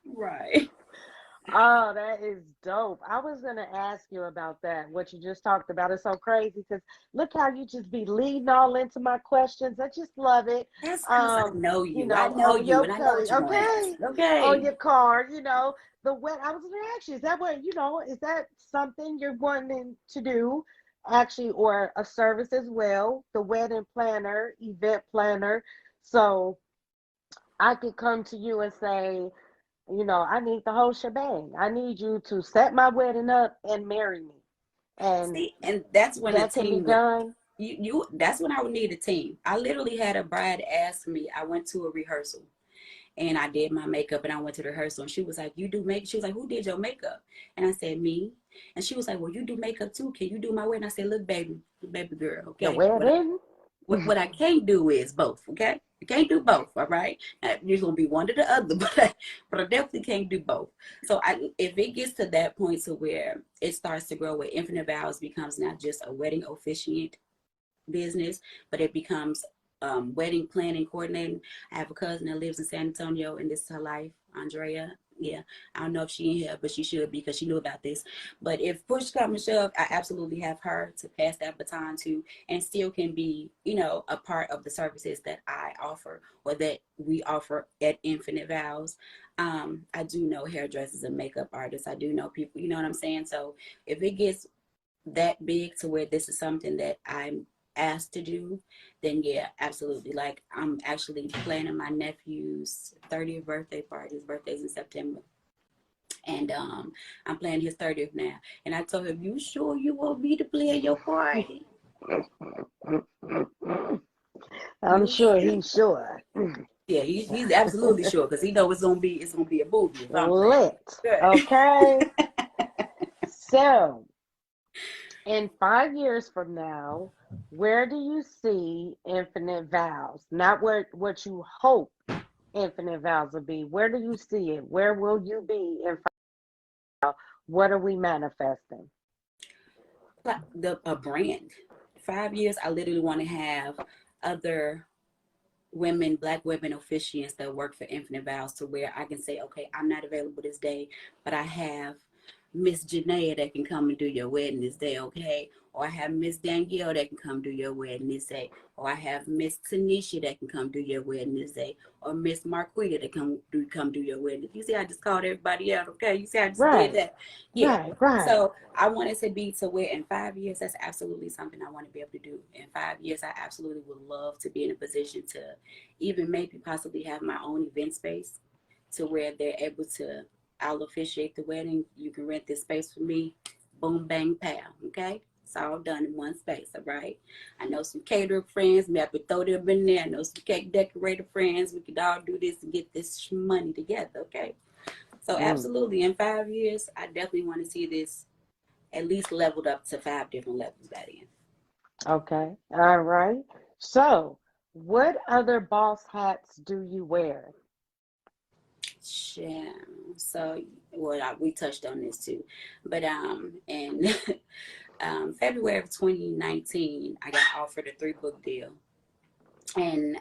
Speaker 2: Right.
Speaker 3: Oh, that is dope. I was going to ask you about that. What you just talked about is so crazy because look how you just be leading all into my questions. I just love it.
Speaker 2: That's because I know you. I know
Speaker 3: On
Speaker 2: you,
Speaker 3: your
Speaker 2: and I know what you're going to ask.
Speaker 3: okay, on
Speaker 2: Okay.
Speaker 3: your car, the wet. I was going to ask you, is that what, is that something you're wanting to do actually, or a service as well? The wedding planner, event planner. So I could come to you and say, I need the whole shebang. I need you to set my wedding up and marry me. And
Speaker 2: See, and that's when a
Speaker 3: that can be
Speaker 2: team would
Speaker 3: done.
Speaker 2: that's when I would need a team. I literally had a bride ask me, I went to a rehearsal and I did my makeup, and I went to the rehearsal, and she was like, you do makeup? She was like, who did your makeup? And I said, me. And she was like, well, you do makeup too. Can you do my wedding? I said, look, baby girl,
Speaker 3: The
Speaker 2: okay?
Speaker 3: wedding?
Speaker 2: What I can't do is both, okay? You can't do both, all right? You're gonna be one or the other, but I definitely can't do both. So if it gets to that point to where it starts to grow, where Infinite Vows becomes not just a wedding officiant business, but it becomes wedding planning, coordinating. I have a cousin that lives in San Antonio, and this is her life, Andrea. Yeah, I don't know if she in here, but she should, because she knew about this. But if push comes to shove, I absolutely have her to pass that baton to, and still can be, a part of the services that I offer, or that we offer at Infinite Vows. I do know hairdressers and makeup artists. I do know people, you know what I'm saying? So if it gets that big to where this is something that I'm asked to do, then yeah, absolutely. Like, I'm actually planning my nephew's 30th birthday party. His birthday's in September. And I'm planning his 30th now. And I told him, you sure you want me to play your party?
Speaker 3: I'm
Speaker 2: You
Speaker 3: sure
Speaker 2: sure?
Speaker 3: he's sure.
Speaker 2: Yeah, he's absolutely sure, because he knows it's gonna be a movie if I'm playing.
Speaker 3: Lit.
Speaker 2: Good.
Speaker 3: Okay. So, in 5 years from now, where do you see Infinite Vows? Not what you hope Infinite Vows will be. Where do you see it? Where will you be in what are we manifesting?
Speaker 2: A brand. 5 years, I literally want to have other women, Black women officiants that work for Infinite Vows, to where I can say, okay, I'm not available this day, but I have Miss Janeah that can come and do your wedding this day, okay? Or I have Miss Danielle that can come do your wedding this day. Or I have Miss Tanisha that can come do your wedding this day. Or Miss Marquita that come do your wedding. You see, I just called everybody out, okay? You see, I just did
Speaker 3: Right,
Speaker 2: that. Yeah.
Speaker 3: right.
Speaker 2: So I want it to be to where in 5 years, that's absolutely something I want to be able to do. In 5 years, I absolutely would love to be in a position to even maybe possibly have my own event space, to where they're able to, I'll officiate the wedding. You can rent this space for me. Boom, bang, pow. Okay? It's all done in one space, all right? I know some caterer friends. Maybe I could throw them in there. I know some cake decorator friends. We could all do this and get this money together, okay? So
Speaker 3: Mm,
Speaker 2: absolutely, in 5 years, I definitely want to see this at least leveled up to 5 different levels by then.
Speaker 3: okay, all right. So, what other boss hats do you wear?
Speaker 2: Yeah. So, well, we touched on this too, but in February of 2019, I got offered a 3-book deal, and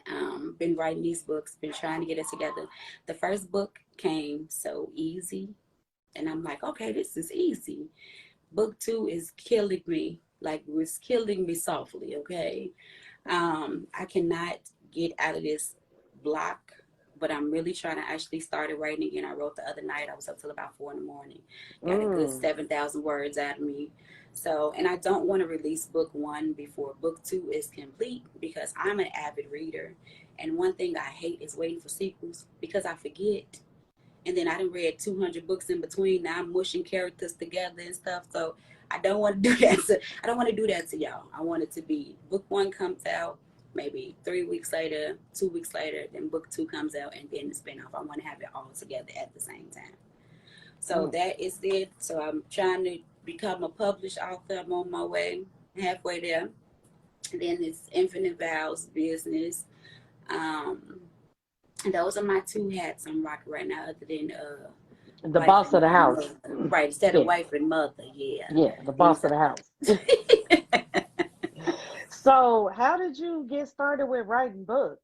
Speaker 2: been writing these books, been trying to get it together. The first book came so easy, and I'm like, okay, this is easy. Book 2 is killing me, like, it's killing me softly. Okay, I cannot get out of this block but I'm really trying to actually start it writing again. I wrote the other night. I was up till about 4 in the morning. Got a good
Speaker 3: Mm.
Speaker 2: 7,000 words out of me. So, and I don't want to release book 1 before book 2 is complete because I'm an avid reader. And one thing I hate is waiting for sequels because I forget. And then I done read 200 books in between. Now I'm mushing characters together and stuff. So I don't want to do that. I don't want to do that to y'all. I want it to be book 1 comes out, maybe 3 weeks later, 2 weeks later, then book 2 comes out, and then the spinoff. I want to have it all together at the same time. So that is it. So I'm trying to become a published author. I'm on my way, halfway there. And then it's Infinite Vows business. Um, those are my 2 hats I'm rocking right now, other than
Speaker 3: The
Speaker 2: wife
Speaker 3: boss of the
Speaker 2: and
Speaker 3: house.
Speaker 2: mother. Right, instead of
Speaker 3: Yeah.
Speaker 2: wife and mother, yeah.
Speaker 3: Yeah, the boss
Speaker 2: These
Speaker 3: of
Speaker 2: are
Speaker 3: the house. So, how did you get started with writing books?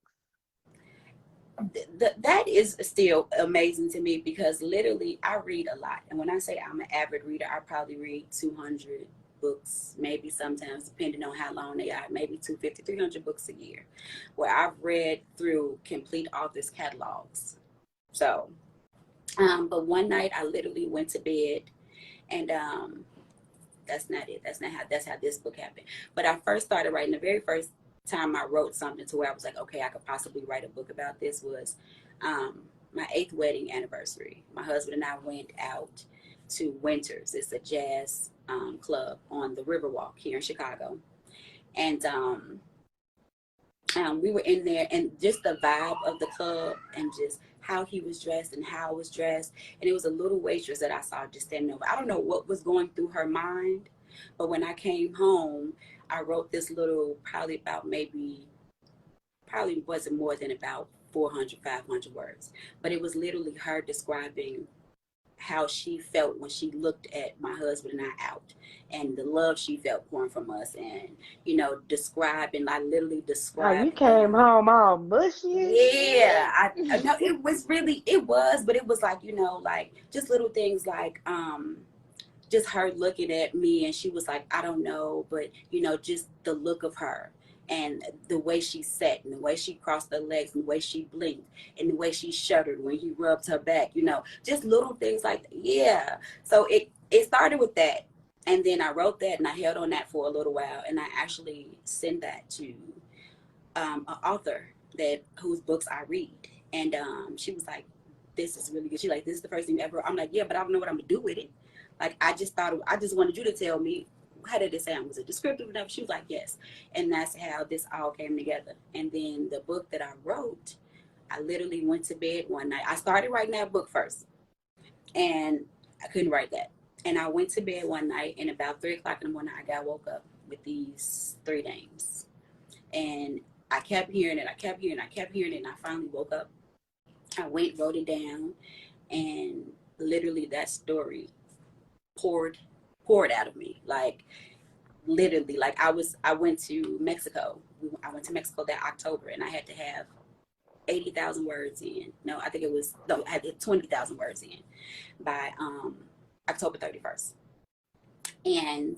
Speaker 2: that is still amazing to me because literally I read a lot. And when I say I'm an avid reader, I probably read 200 books, maybe sometimes depending on how long they are, maybe 250, 300 books a year, where I've read through complete authors' catalogs. So, but one night I literally went to bed and that's not it. That's how this book happened. But I first started writing the very first time I wrote something to where I was like, okay, I could possibly write a book about this was my 8th wedding anniversary. My husband and I went out to Winters. It's a jazz club on the Riverwalk here in Chicago. And we were in there and just the vibe of the club and just how he was dressed and how I was dressed. And it was a little waitress that I saw just standing over. I don't know what was going through her mind, but when I came home, I wrote this little, probably wasn't more than about 400, 500 words. But it was literally her describing how she felt when she looked at my husband and I out and the love she felt pouring from us and describing, I literally
Speaker 3: Oh, you
Speaker 2: described
Speaker 3: came home all mushy and
Speaker 2: yeah,
Speaker 3: shit.
Speaker 2: I know it was, but it was like, like just little things like just her looking at me and she was like, I don't know, but just the look of her and the way she sat and the way she crossed her legs and the way she blinked and the way she shuddered when he rubbed her back, just little things like that. Yeah. So it started with that. And then I wrote that and I held on that for a little while and I actually sent that to an author whose books I read. And she was like, this is really good. She's like, this is the first thing ever. I'm like, yeah, but I don't know what I'm gonna do with it. Like, I just wanted you to tell me, how did it sound? Was it descriptive enough? She was like, yes. And that's how this all came together. And then the book that I wrote, I literally went to bed one night. I started writing that book first and I couldn't write that. And I went to bed one night and about 3 o'clock in the morning, I got woke up with these 3 names. And I kept hearing it. I kept hearing it. I kept hearing it. And I finally woke up. I went, wrote it down. And literally that story poured out of me. Like literally, like I went to Mexico. I went to Mexico that October and I had to have 80,000 words in. No, I think it was, no, I had 20,000 words in by October 31st. And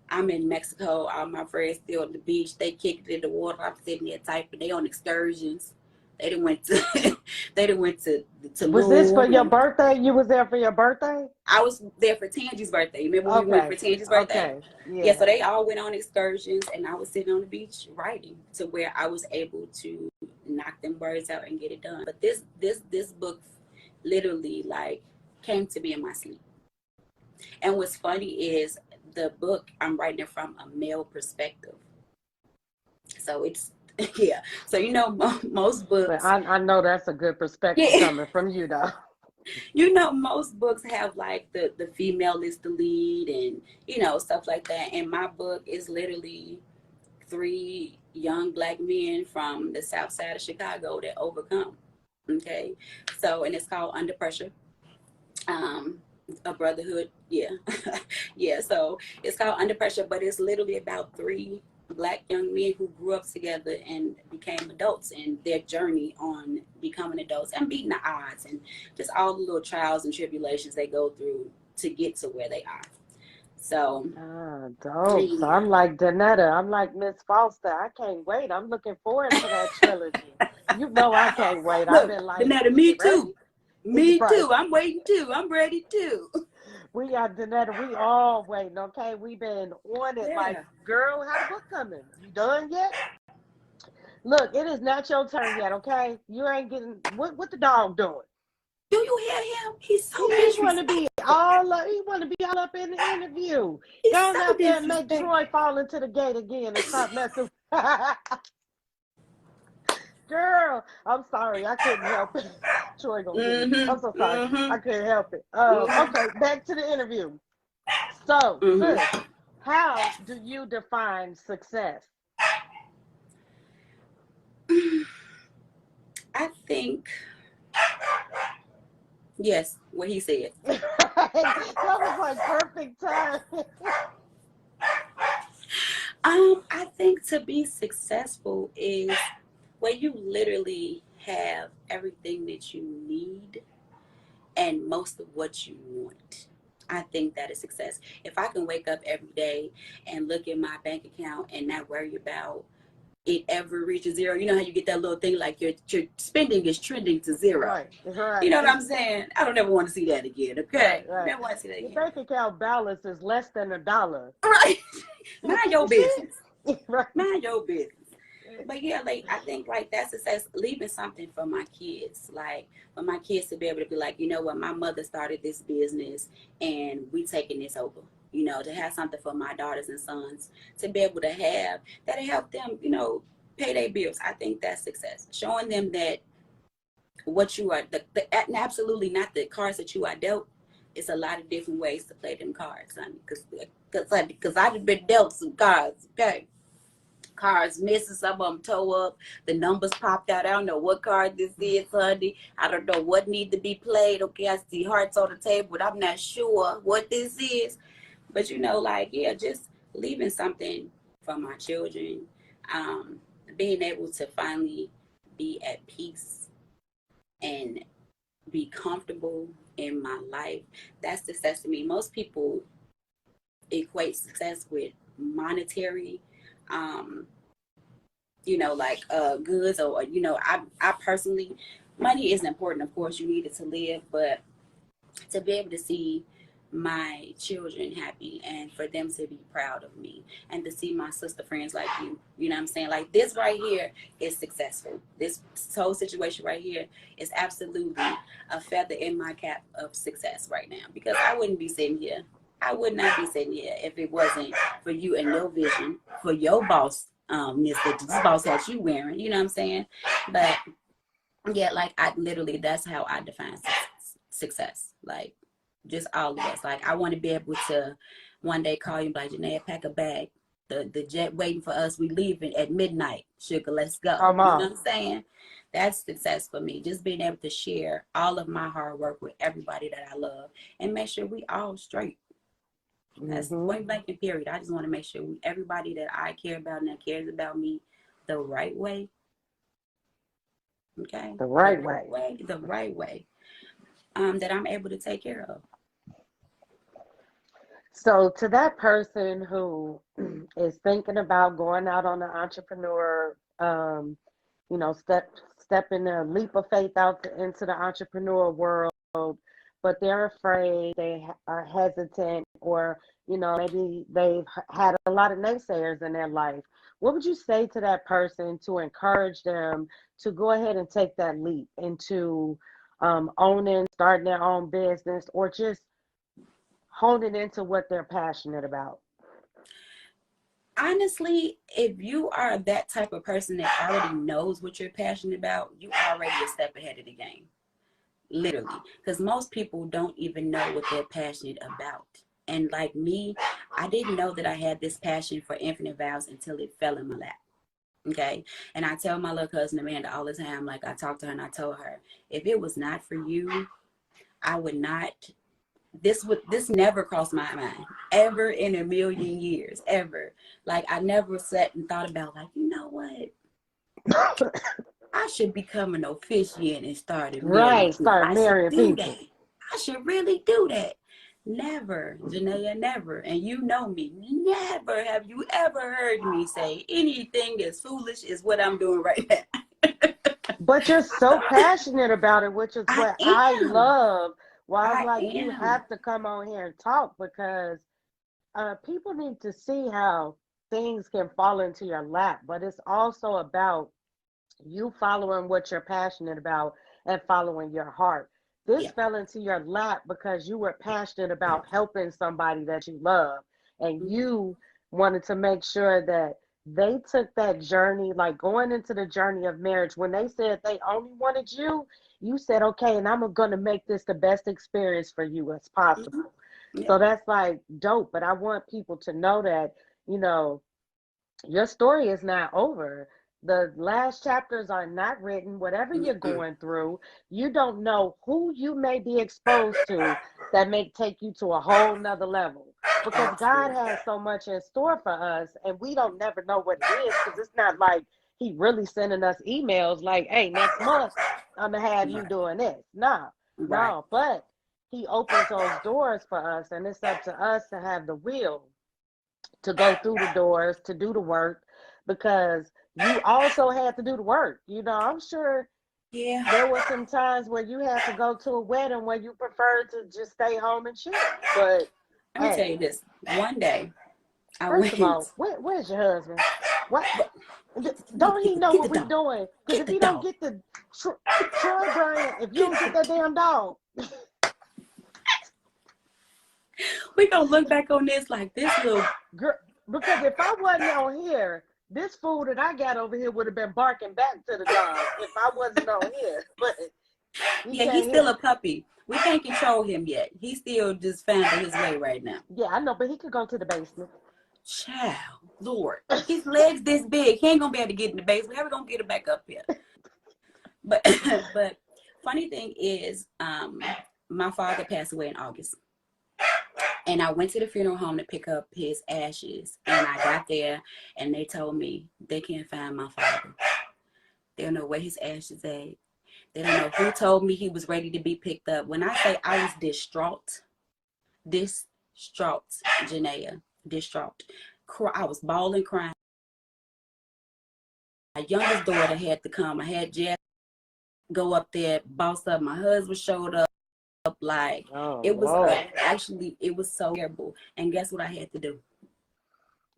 Speaker 2: I'm in Mexico. All my friends still on the beach. They kicked it in the water. I'm sitting there typing. They on excursions. They didn't went to they didn't went to
Speaker 3: Was this for
Speaker 2: Tulum
Speaker 3: your
Speaker 2: and
Speaker 3: birthday? You was there for your birthday?
Speaker 2: I was there for Tangi's birthday. Remember we went
Speaker 3: Okay.
Speaker 2: for Tangi's birthday?
Speaker 3: Okay.
Speaker 2: Yeah, so
Speaker 3: Yeah.
Speaker 2: they all went on excursions and I was sitting on the beach writing to where I was able to knock them words out and get it done. But this book literally like came to me in my sleep. And what's funny is the book I'm writing it from a male perspective. So it's yeah. So most
Speaker 3: But
Speaker 2: books,
Speaker 3: I know that's a good perspective
Speaker 2: yeah.
Speaker 3: coming from you though.
Speaker 2: Most books have like the female is the lead and stuff like that. And my book is literally 3 young Black men from the South Side of Chicago that overcome. Okay, so and it's called Under Pressure. Um, a brotherhood, yeah, yeah. So it's called Under Pressure, but it's literally about 3 Black young men who grew up together and became adults and their journey on becoming adults and beating the odds and just all the little trials and tribulations they go through to get to where they are. So
Speaker 3: Ah, dope. So
Speaker 2: yeah.
Speaker 3: I'm like Danetta. I'm like Miss Foster. I can't wait. I'm looking forward to that trilogy. You know I can't wait. I've
Speaker 2: Look,
Speaker 3: been like,
Speaker 2: Danetta, me
Speaker 3: ready?
Speaker 2: too. Me
Speaker 3: Right.
Speaker 2: too. I'm waiting too. I'm ready too.
Speaker 3: We got Janetta. We all waiting. Okay, we been on it. Like,
Speaker 2: Yeah.
Speaker 3: girl, how the book coming? You done yet? Look, it is not your turn yet. Okay, you ain't getting what the dog doing.
Speaker 2: Do you hear him? He's so
Speaker 3: He want to be
Speaker 2: disrespectful.
Speaker 3: all up. He want to be all up in the interview.
Speaker 2: He's
Speaker 3: Go on
Speaker 2: so
Speaker 3: out there and make
Speaker 2: disrespectful.
Speaker 3: Troy fall into the gate again and start messing. Girl, I'm sorry. I couldn't help it. Troy gonna get me. I'm so
Speaker 2: Mm-hmm.
Speaker 3: sorry. I
Speaker 2: Mm-hmm.
Speaker 3: couldn't help it.
Speaker 2: Mm-hmm.
Speaker 3: Okay, back to the interview. So, sis,
Speaker 2: Mm-hmm.
Speaker 3: how do you define success?
Speaker 2: I think yes, what he said.
Speaker 3: That was like perfect time.
Speaker 2: I think to be successful is where you literally have everything that you need and most of what you want. I think that is success. If I can wake up every day and look at my bank account and not worry about it ever reaches zero, you know how you get that little thing like your spending is trending to zero.
Speaker 3: Right,
Speaker 2: You
Speaker 3: right,
Speaker 2: know what I'm saying? I don't ever want to see that again,
Speaker 3: right,
Speaker 2: okay?
Speaker 3: right.
Speaker 2: Never want to see that
Speaker 3: Your
Speaker 2: again.
Speaker 3: bank account balance is less than $1.
Speaker 2: Right.
Speaker 3: Like,
Speaker 2: Mind
Speaker 3: what
Speaker 2: your
Speaker 3: the shit?
Speaker 2: business.
Speaker 3: Right.
Speaker 2: Mind your business. But yeah, like I think like that's success, leaving something for my kids. Like for my kids to be able to be like, you know what, my mother started this business and we taking this over. You know, to have something for my daughters and sons to be able to have that'll help them, you know, pay their bills. I think that's success. Showing them that what you are, and absolutely not the cards that you are dealt. It's a lot of different ways to play them cards, honey. Because I've been dealt some cards, okay? Cards missing, some of them toe up, the numbers popped out. I don't know what card this is, honey. I don't know what need to be played. Okay, I see hearts on the table, but I'm not sure what this is. But you know, like, yeah, just leaving something for my children, um, being able to finally be at peace and be comfortable in my life. That's success to me. Most people equate success with monetary, um, you know, like goods or you know, I personally, money is important. Of course, you need it to live, but to be able to see my children happy and for them to be proud of me and to see my sister friends like you know what I'm saying? Like this right here is successful. This whole situation right here is absolutely a feather in my cap of success right now because I wouldn't be sitting here. I would not be sitting here if it wasn't for you and your vision, for your boss, that this boss hat you wearing, you know what I'm saying? But yeah, like I literally, that's how I define success. Like just all of us. Like I want to be able to one day call you and be like, Janeah, pack a bag. The jet waiting for us. We leaving at midnight. Sugar, let's go.
Speaker 3: Come
Speaker 2: You know
Speaker 3: on.
Speaker 2: what I'm saying? That's success for me. Just being able to share all of my hard work with everybody that I love and make sure we all straight. That's
Speaker 3: Mm-hmm.
Speaker 2: point blank and period. I just want to make sure everybody that I care about and that cares about me the right way. Okay,
Speaker 3: The right way.
Speaker 2: the right way. That I'm able to take care of.
Speaker 3: So to that person who is thinking about going out on the entrepreneur, stepping a leap of faith into the entrepreneur world, but they're afraid, are hesitant, or maybe they've had a lot of naysayers in their life. What would you say to that person to encourage them to go ahead and take that leap into owning, starting their own business, or just honing into what they're passionate about?
Speaker 2: Honestly, if you are that type of person that already knows what you're passionate about, you already a step ahead of the game. Literally. Because most people don't even know what they're passionate about. And like me, I didn't know that I had this passion for infinite vows until it fell in my lap. Okay. And I tell my little cousin Amanda all the time, like I talked to her and I told her, if it was not for you, I would not, this never crossed my mind ever in a million years, ever. Like I never sat and thought about like, you know what? I should become an officiant and start marrying
Speaker 3: Right,
Speaker 2: people.
Speaker 3: start
Speaker 2: I should
Speaker 3: marrying
Speaker 2: do
Speaker 3: people.
Speaker 2: that. I should really do that. Never, Janeah, never. And you know me. Never have you ever heard me say anything as foolish as what I'm doing right now.
Speaker 3: But you're so passionate about it, which is
Speaker 2: I
Speaker 3: what I
Speaker 2: am.
Speaker 3: love. Why I was
Speaker 2: I
Speaker 3: like, you
Speaker 2: am.
Speaker 3: have to come on here and talk because people need to see how things can fall into your lap. But it's also about you following what you're passionate about and following your heart. This
Speaker 2: Yeah.
Speaker 3: fell into your lap because you were passionate about helping somebody that you love, and
Speaker 2: Mhm.
Speaker 3: you wanted to make sure that they took that journey, like going into the journey of marriage. When they said they only wanted you, you said, okay, and I'm going to make this the best experience for you as
Speaker 2: Mhm.
Speaker 3: possible.
Speaker 2: Yeah.
Speaker 3: So that's like dope. But I want people to know that, you know, your story is not over. The last chapters are not written. Whatever you're
Speaker 2: Mm-mm.
Speaker 3: going through, you don't know who you may be exposed to that may take you to a whole nother level. Because God
Speaker 2: Absolutely.
Speaker 3: has so much in store for us, and we don't never know what it is because it's not like He really sending us emails like, hey, next month I'm going to have you
Speaker 2: Right.
Speaker 3: doing this. No,
Speaker 2: Right.
Speaker 3: no. But He opens those doors for us, and it's up to us to have the will to go through the doors, to do the work, because you also had to do the work. You know, I'm sure
Speaker 2: Yeah.
Speaker 3: there were some times where you had to go to a wedding where you preferred to just stay home and chill. But
Speaker 2: Let me tell
Speaker 3: hey,
Speaker 2: you this. One day I
Speaker 3: first of
Speaker 2: went.
Speaker 3: all, where's your husband? What?
Speaker 2: But
Speaker 3: Don't he know
Speaker 2: get the
Speaker 3: what we
Speaker 2: dog.
Speaker 3: doing? Because
Speaker 2: Get
Speaker 3: if
Speaker 2: the
Speaker 3: he don't
Speaker 2: dog.
Speaker 3: get the Troy Bryant, if you
Speaker 2: Get
Speaker 3: don't get
Speaker 2: the.
Speaker 3: that damn dog,
Speaker 2: We gonna look back on this like this little.
Speaker 3: girl, because if I wasn't on here, this fool that I got over here would have been barking back to the dog if I wasn't on here. But he
Speaker 2: Yeah, he's
Speaker 3: can't
Speaker 2: still
Speaker 3: hear.
Speaker 2: a puppy. We can't control him yet. He's still just finding his way right now.
Speaker 3: Yeah, I know, but he could go to the basement.
Speaker 2: Child, Lord, his legs this big. He ain't gonna be able to get in the basement. How we gonna get him back up here? But but funny thing is, my father passed away in August. And I went to the funeral home to pick up his ashes. And I got there and they told me they can't find my father. They don't know where his ashes at. They don't know who told me he was ready to be picked up. When I say I was distraught, Janeah, distraught. I was bawling, crying. My youngest daughter had to come. I had Jeff go up there, boss up. My husband showed up. Like
Speaker 3: Oh
Speaker 2: it was
Speaker 3: Lord.
Speaker 2: actually it was so terrible. And guess what I had to do?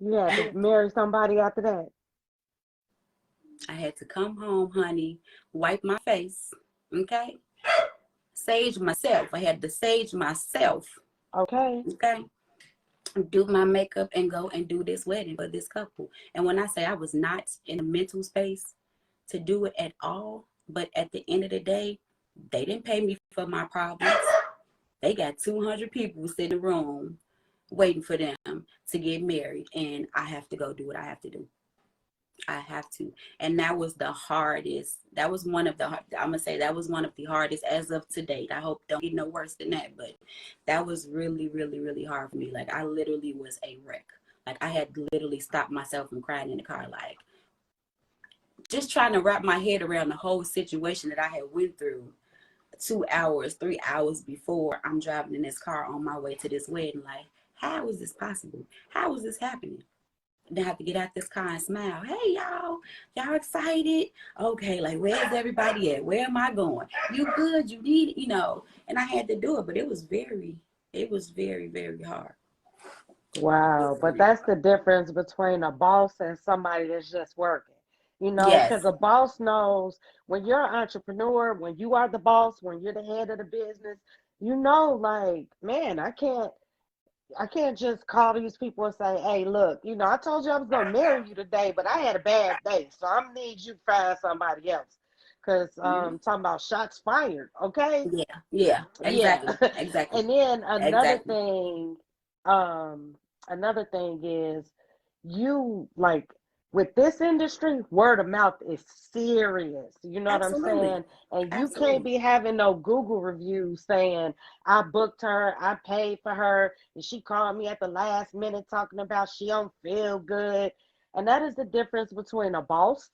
Speaker 3: You had to marry somebody after that.
Speaker 2: I had to come home, honey, wipe my face, okay? Sage myself. I had to sage myself,
Speaker 3: Okay.
Speaker 2: okay? Do my makeup and go and do this wedding for this couple. And when I say I was not in a mental space to do it at all, but at the end of the day, they didn't pay me for my problems. They got 200 people sitting in the room waiting for them to get married, and I have to go do what I have to do. I have to. And that was the hardest. That was one of the, I'm going to say that was one of the hardest as of to date. I hope don't get no worse than that. But that was really, really, really hard for me. Like I literally was a wreck. Like I had literally stopped myself from crying in the car. Like just trying to wrap my head around the whole situation that I had went through 2 hours, 3 hours before I'm driving in this car on my way to this wedding. Like, how is this possible? How is this happening? Then have to get out this car and smile. Hey y'all excited? Okay, like where's everybody at? Where am I going? You good? You need it, And I had to do it, but it was very, very hard.
Speaker 3: Wow. But that's the difference between a boss and somebody that's just working. You know, because
Speaker 2: Yes.
Speaker 3: a boss knows when you're an entrepreneur, when you are the boss, when you're the head of the business, you know, like, man, I can't just call these people and say, hey, look, I told you I was gonna marry you today, but I had a bad day. So I'm gonna need you to find somebody else. Cause
Speaker 2: Mm-hmm.
Speaker 3: talking about shots fired, okay?
Speaker 2: Yeah. Yeah.
Speaker 3: Yeah.
Speaker 2: Exactly. Exactly.
Speaker 3: And then
Speaker 2: Exactly.
Speaker 3: um, another thing is you like with this industry, word of mouth is serious. You know what I'm
Speaker 2: Absolutely.
Speaker 3: saying? And you can't
Speaker 2: Absolutely.
Speaker 3: be having no Google reviews saying, I booked her, I paid for her, and she called me at the last minute talking about she don't feel good. And that is the difference between a boss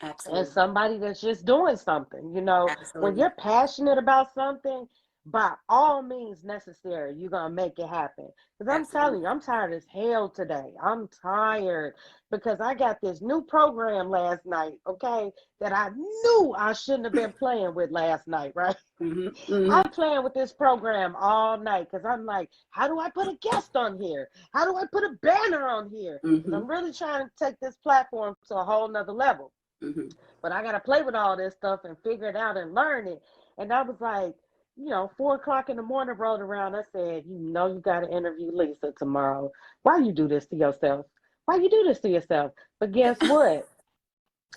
Speaker 3: and
Speaker 2: Absolutely.
Speaker 3: somebody that's just doing something. When
Speaker 2: Absolutely.
Speaker 3: you're passionate about something, by all means necessary, you're going to make it happen. Because I'm telling
Speaker 2: Absolutely.
Speaker 3: you, I'm tired as hell today. I'm tired because I got this new program last night, okay, that I knew I shouldn't have been playing with last night, right?
Speaker 2: Mm-hmm. Mm-hmm.
Speaker 3: I'm playing with this program all night because I'm like, how do I put a guest on here? How do I put a banner on here? Because
Speaker 2: Mm-hmm.
Speaker 3: I'm really trying to take this platform to a whole nother level.
Speaker 2: Mm-hmm.
Speaker 3: But I got to play with all this stuff and figure it out and learn it. And I was like, 4 o'clock in the morning rolled around. I said, you got to interview Lisa tomorrow. Why you do this to yourself? Why you do this to yourself? But guess what?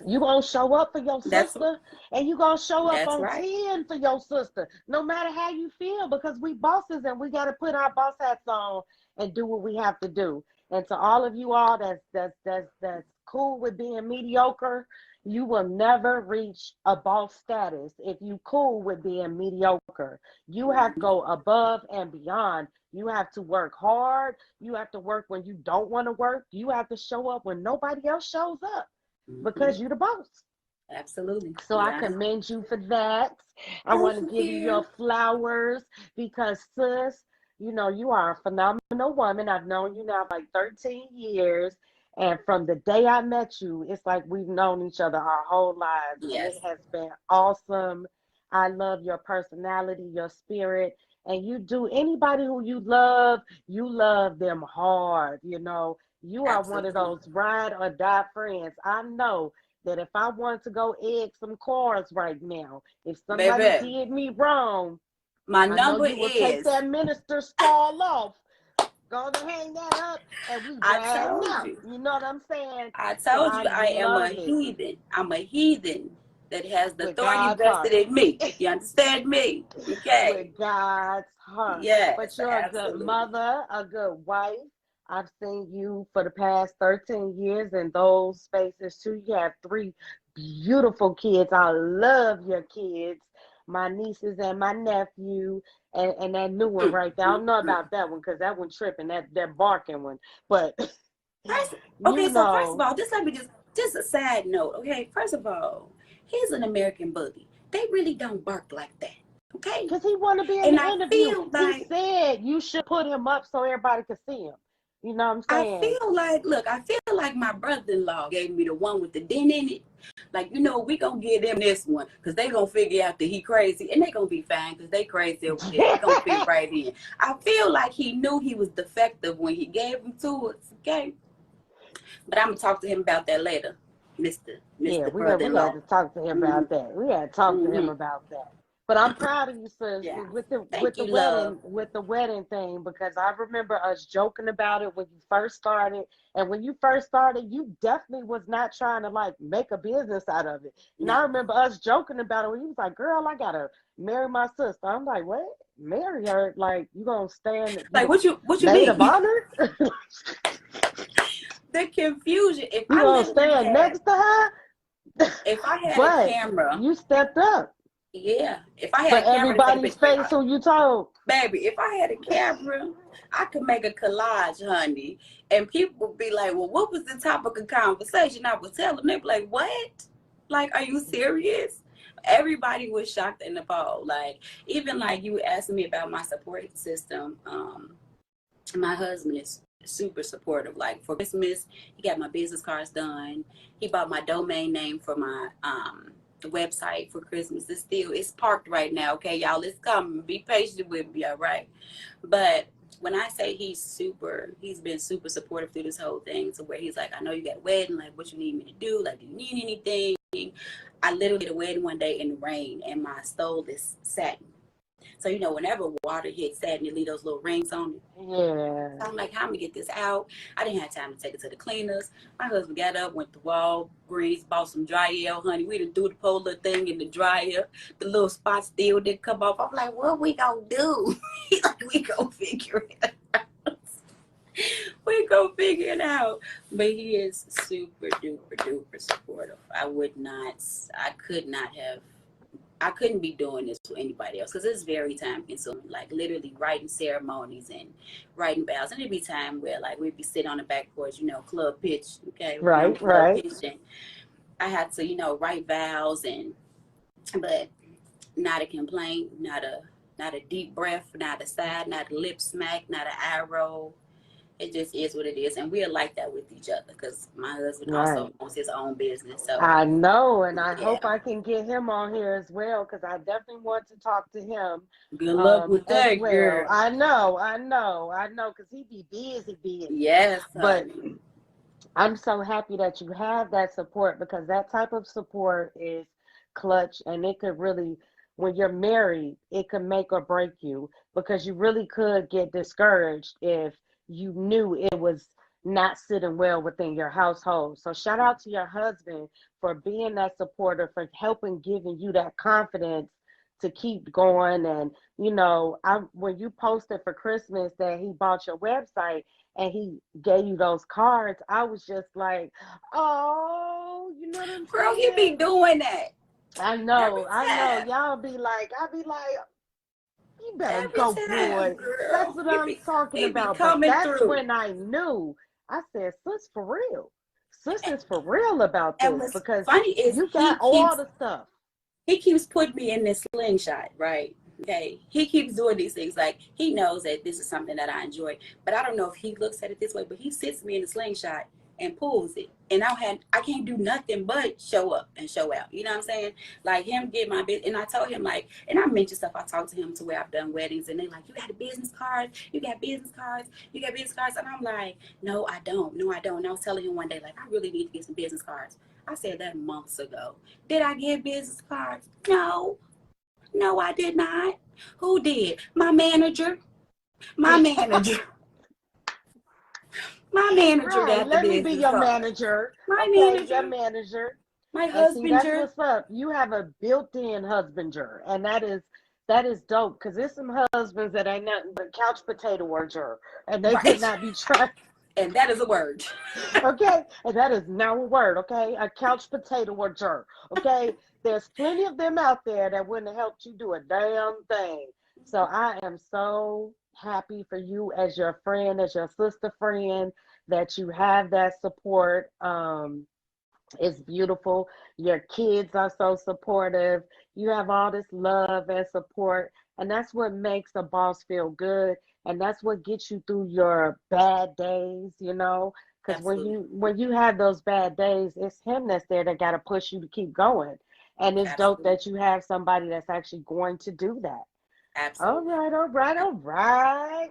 Speaker 3: You gonna show up for your
Speaker 2: That's
Speaker 3: sister, and you gonna show up
Speaker 2: that's
Speaker 3: on
Speaker 2: right.
Speaker 3: 10 for your sister, no matter how you feel, because we bosses and we gotta put our boss hats on and do what we have to do. And to all of you all that's cool with being mediocre, you will never reach a boss status if you cool with being mediocre. You have to go above and beyond. You have to work hard. You have to work when you don't want to work. You have to show up when nobody else shows up
Speaker 2: Mm-hmm.
Speaker 3: because you're the boss.
Speaker 2: Absolutely.
Speaker 3: So
Speaker 2: You
Speaker 3: I
Speaker 2: got it.
Speaker 3: commend you for that. I want
Speaker 2: Thank
Speaker 3: to
Speaker 2: you,
Speaker 3: give you
Speaker 2: dear.
Speaker 3: your flowers because, sis, you are a phenomenal woman. I've known you now like 13 years. And from the day I met you, it's like we've known each other our whole lives. And it
Speaker 2: Yes.
Speaker 3: has been awesome. I love your personality, your spirit. And anybody who you love them hard. You are one of
Speaker 2: Absolutely.
Speaker 3: those ride or die friends. I know that if I want to go egg some cars right now, if somebody
Speaker 2: Baby,
Speaker 3: did me wrong,
Speaker 2: my
Speaker 3: I know
Speaker 2: number
Speaker 3: you will take
Speaker 2: is,
Speaker 3: that minister stall off, go to hang that up, and we
Speaker 2: I
Speaker 3: riding
Speaker 2: told
Speaker 3: out.
Speaker 2: you.
Speaker 3: You know what I'm saying?
Speaker 2: I
Speaker 3: So
Speaker 2: told
Speaker 3: I
Speaker 2: you I am a
Speaker 3: love it
Speaker 2: heathen. I'm a heathen that has the
Speaker 3: with
Speaker 2: authority
Speaker 3: God's
Speaker 2: vested
Speaker 3: heart.
Speaker 2: in me. You understand me?
Speaker 3: With
Speaker 2: Okay.
Speaker 3: God's heart. But
Speaker 2: Yes,
Speaker 3: you're a good
Speaker 2: absolutely.
Speaker 3: mother, a good wife. I've seen you for the past 13 years in those spaces too. You have three beautiful kids. I love your kids, my nieces and my nephew, and that new one
Speaker 2: Mm,
Speaker 3: right there. I
Speaker 2: mm,
Speaker 3: don't know
Speaker 2: mm.
Speaker 3: about that one because that one tripping, that barking one. But
Speaker 2: First,
Speaker 3: you
Speaker 2: okay, so first of
Speaker 3: know,
Speaker 2: all, just let me just a side note, okay? First of all, he's an American bully. They really don't bark like that, okay?
Speaker 3: because he want to be in
Speaker 2: And
Speaker 3: the
Speaker 2: I
Speaker 3: interview.
Speaker 2: feel
Speaker 3: He
Speaker 2: like
Speaker 3: said you should put him up so everybody could see him. You know what I'm
Speaker 2: I
Speaker 3: saying?
Speaker 2: feel like, look, I feel like my brother-in-law gave me the one with the dent in it. Like, we gonna give them this one because they gonna figure out that he crazy and they gonna be fine because they crazy over there. He gonna fit right in. I feel like he knew he was defective when he gave him to us, okay? But I'm gonna talk to him about that later, Mister
Speaker 3: Yeah,
Speaker 2: Mister
Speaker 3: we had
Speaker 2: Brother-in-law.
Speaker 3: to talk to him
Speaker 2: Mm-hmm.
Speaker 3: about that. We had to talk to him
Speaker 2: Mm-hmm.
Speaker 3: about that. But I'm proud of you, sis,
Speaker 2: Yeah.
Speaker 3: with
Speaker 2: Thank
Speaker 3: the
Speaker 2: you, love.
Speaker 3: wedding thing, because I remember us joking about it when you first started. And when you first started, you definitely was not trying to like make a business out of it. And I
Speaker 2: No.
Speaker 3: remember us joking about it when you was like, "Girl, I gotta marry my sister." I'm like, "What? Marry her? Like you gonna stand? You
Speaker 2: Like
Speaker 3: gonna
Speaker 2: what you
Speaker 3: maid of
Speaker 2: mean?
Speaker 3: honor?
Speaker 2: The confusion. If
Speaker 3: You
Speaker 2: I
Speaker 3: gonna
Speaker 2: literally
Speaker 3: stand
Speaker 2: had
Speaker 3: next to her?"
Speaker 2: if I had a
Speaker 3: But
Speaker 2: camera,
Speaker 3: you stepped up.
Speaker 2: yeah. If I
Speaker 3: For
Speaker 2: had a camera to take a
Speaker 3: everybody's
Speaker 2: picture,
Speaker 3: face who you told.
Speaker 2: baby, if I had a camera, I could make a collage, honey. And people would be like, well, what was the topic of conversation? I would tell them, they'd be like, what? Like, are you serious? Everybody was shocked and appalled. Like, even like you asking me about my support system. My husband is super supportive. Like for Christmas, he got my business cards done. He bought my domain name for my website for Christmas. It's parked right now. Okay, y'all, it's coming. Be patient with me, all right? But when I say he's been super supportive through this whole thing to where he's like, I know you got a wedding, like what you need me to do, like do you need anything? I literally did a wedding one day in the rain and my stove is satin. So, whenever water hits satin, it leave those little rings on it.
Speaker 3: Yeah.
Speaker 2: So I'm like, how am I gonna get this out? I didn't have time to take it to the cleaners. My husband got up, went to Walgreens, bought some dry L, honey. We done threw the whole little thing in the dryer. The little spot still didn't come off. I'm like, what we gonna do? He's like, we gonna figure it out. We go figure it out. But he is super duper duper supportive. I couldn't be doing this with anybody else because it's very time consuming. Like literally writing ceremonies and writing vows. And it'd be time where like we'd be sitting on the back porch, club pitch. Okay, I'm
Speaker 3: Right,
Speaker 2: club
Speaker 3: right.
Speaker 2: pitching. I had to, write vows but not a complaint, not a not a deep breath, not a sigh, not a lip smack, not an eye roll. It just is what it is, and we're like that with each other because my husband also
Speaker 3: Right.
Speaker 2: owns his own business. So
Speaker 3: I know, and I
Speaker 2: yeah,
Speaker 3: hope I can get him on here as well because I definitely want to talk to him
Speaker 2: good luck with
Speaker 3: as
Speaker 2: that,
Speaker 3: well.
Speaker 2: girl.
Speaker 3: I know, because he be busy.
Speaker 2: Yes,
Speaker 3: But
Speaker 2: honey.
Speaker 3: I'm so happy that you have that support because that type of support is clutch and it could really, when you're married, it could make or break you because you really could get discouraged if you knew it was not sitting well within your household. So shout out to your husband for being that supporter, for helping giving you that confidence to keep going. And I when you posted for Christmas that he bought your website and he gave you those cards, I was just like, oh, you know what I'm
Speaker 2: Girl, he be
Speaker 3: saying?
Speaker 2: doing that
Speaker 3: I
Speaker 2: every
Speaker 3: know, I know.
Speaker 2: time.
Speaker 3: Y'all be like, I be like, you better
Speaker 2: Every
Speaker 3: go,
Speaker 2: time,
Speaker 3: boy. That's
Speaker 2: girl.
Speaker 3: what I'm talking
Speaker 2: He be
Speaker 3: about. But
Speaker 2: coming
Speaker 3: that's
Speaker 2: through.
Speaker 3: when I knew. I said, sis, for real. Sis is for real about
Speaker 2: And
Speaker 3: this
Speaker 2: what's
Speaker 3: because
Speaker 2: funny is
Speaker 3: you got all the stuff.
Speaker 2: he keeps putting me in this slingshot, right? Okay. He keeps doing these things. Like he knows that this is something that I enjoy. But I don't know if he looks at it this way, but he sits me in the slingshot and pulls it. And I can't do nothing but show up and show out. You know what I'm saying? Like him get my business. And I told him like, and I mentioned stuff. I talked to him to where I've done weddings and they're like, you got a business card? You got business cards? You got business cards? And I'm like, no, I don't. No, I don't. And I was telling him one day, like, I really need to get some business cards. I said that months ago. Did I get business cards? No. No, I did not. Who did? My manager. My manager. My manager
Speaker 3: Right.
Speaker 2: got the
Speaker 3: Let me be
Speaker 2: business
Speaker 3: your
Speaker 2: cards.
Speaker 3: manager.
Speaker 2: My
Speaker 3: Okay, your
Speaker 2: manager.
Speaker 3: manager.
Speaker 2: My
Speaker 3: And see, that's
Speaker 2: husbander.
Speaker 3: what's up. You have a built-in husbander, and that is dope. Cause there's some husbands that ain't nothing but couch potato order, and they could
Speaker 2: Right.
Speaker 3: not be trying.
Speaker 2: And that is a word.
Speaker 3: Okay, and that is now a word. Okay, a couch potato order. Okay, there's plenty of them out there that wouldn't have helped you do a damn thing. So I am so happy for you as your friend, as your sister friend, that you have that support. It's beautiful. Your kids are so supportive. You have all this love and support. And that's what makes a boss feel good. And that's what gets you through your bad days. Because when
Speaker 2: Absolutely.
Speaker 3: you have those bad days, it's him that's there that gotta push you to keep going. And it's dope
Speaker 2: Absolutely.
Speaker 3: that you have somebody that's actually going to do that. All
Speaker 2: Absolutely.
Speaker 3: right, all right, all right.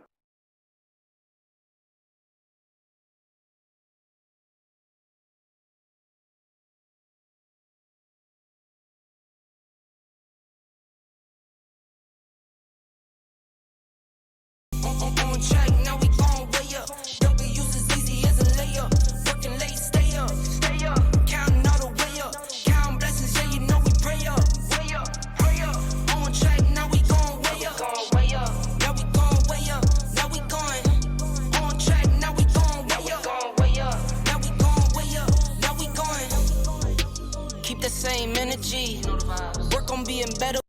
Speaker 1: On track, now we gon' way up. Double use as easy as a layup. Working late, stay up, stay up. Counting all the way up. Counting blessings, yeah, you know we pray up, way up, pray up. On track, now we gon' way up, way up. Now we gon' way up, now we going. On track, now we gon' way up, way up. Now we gon' way up, now we going. Keep the same energy. Work on being better.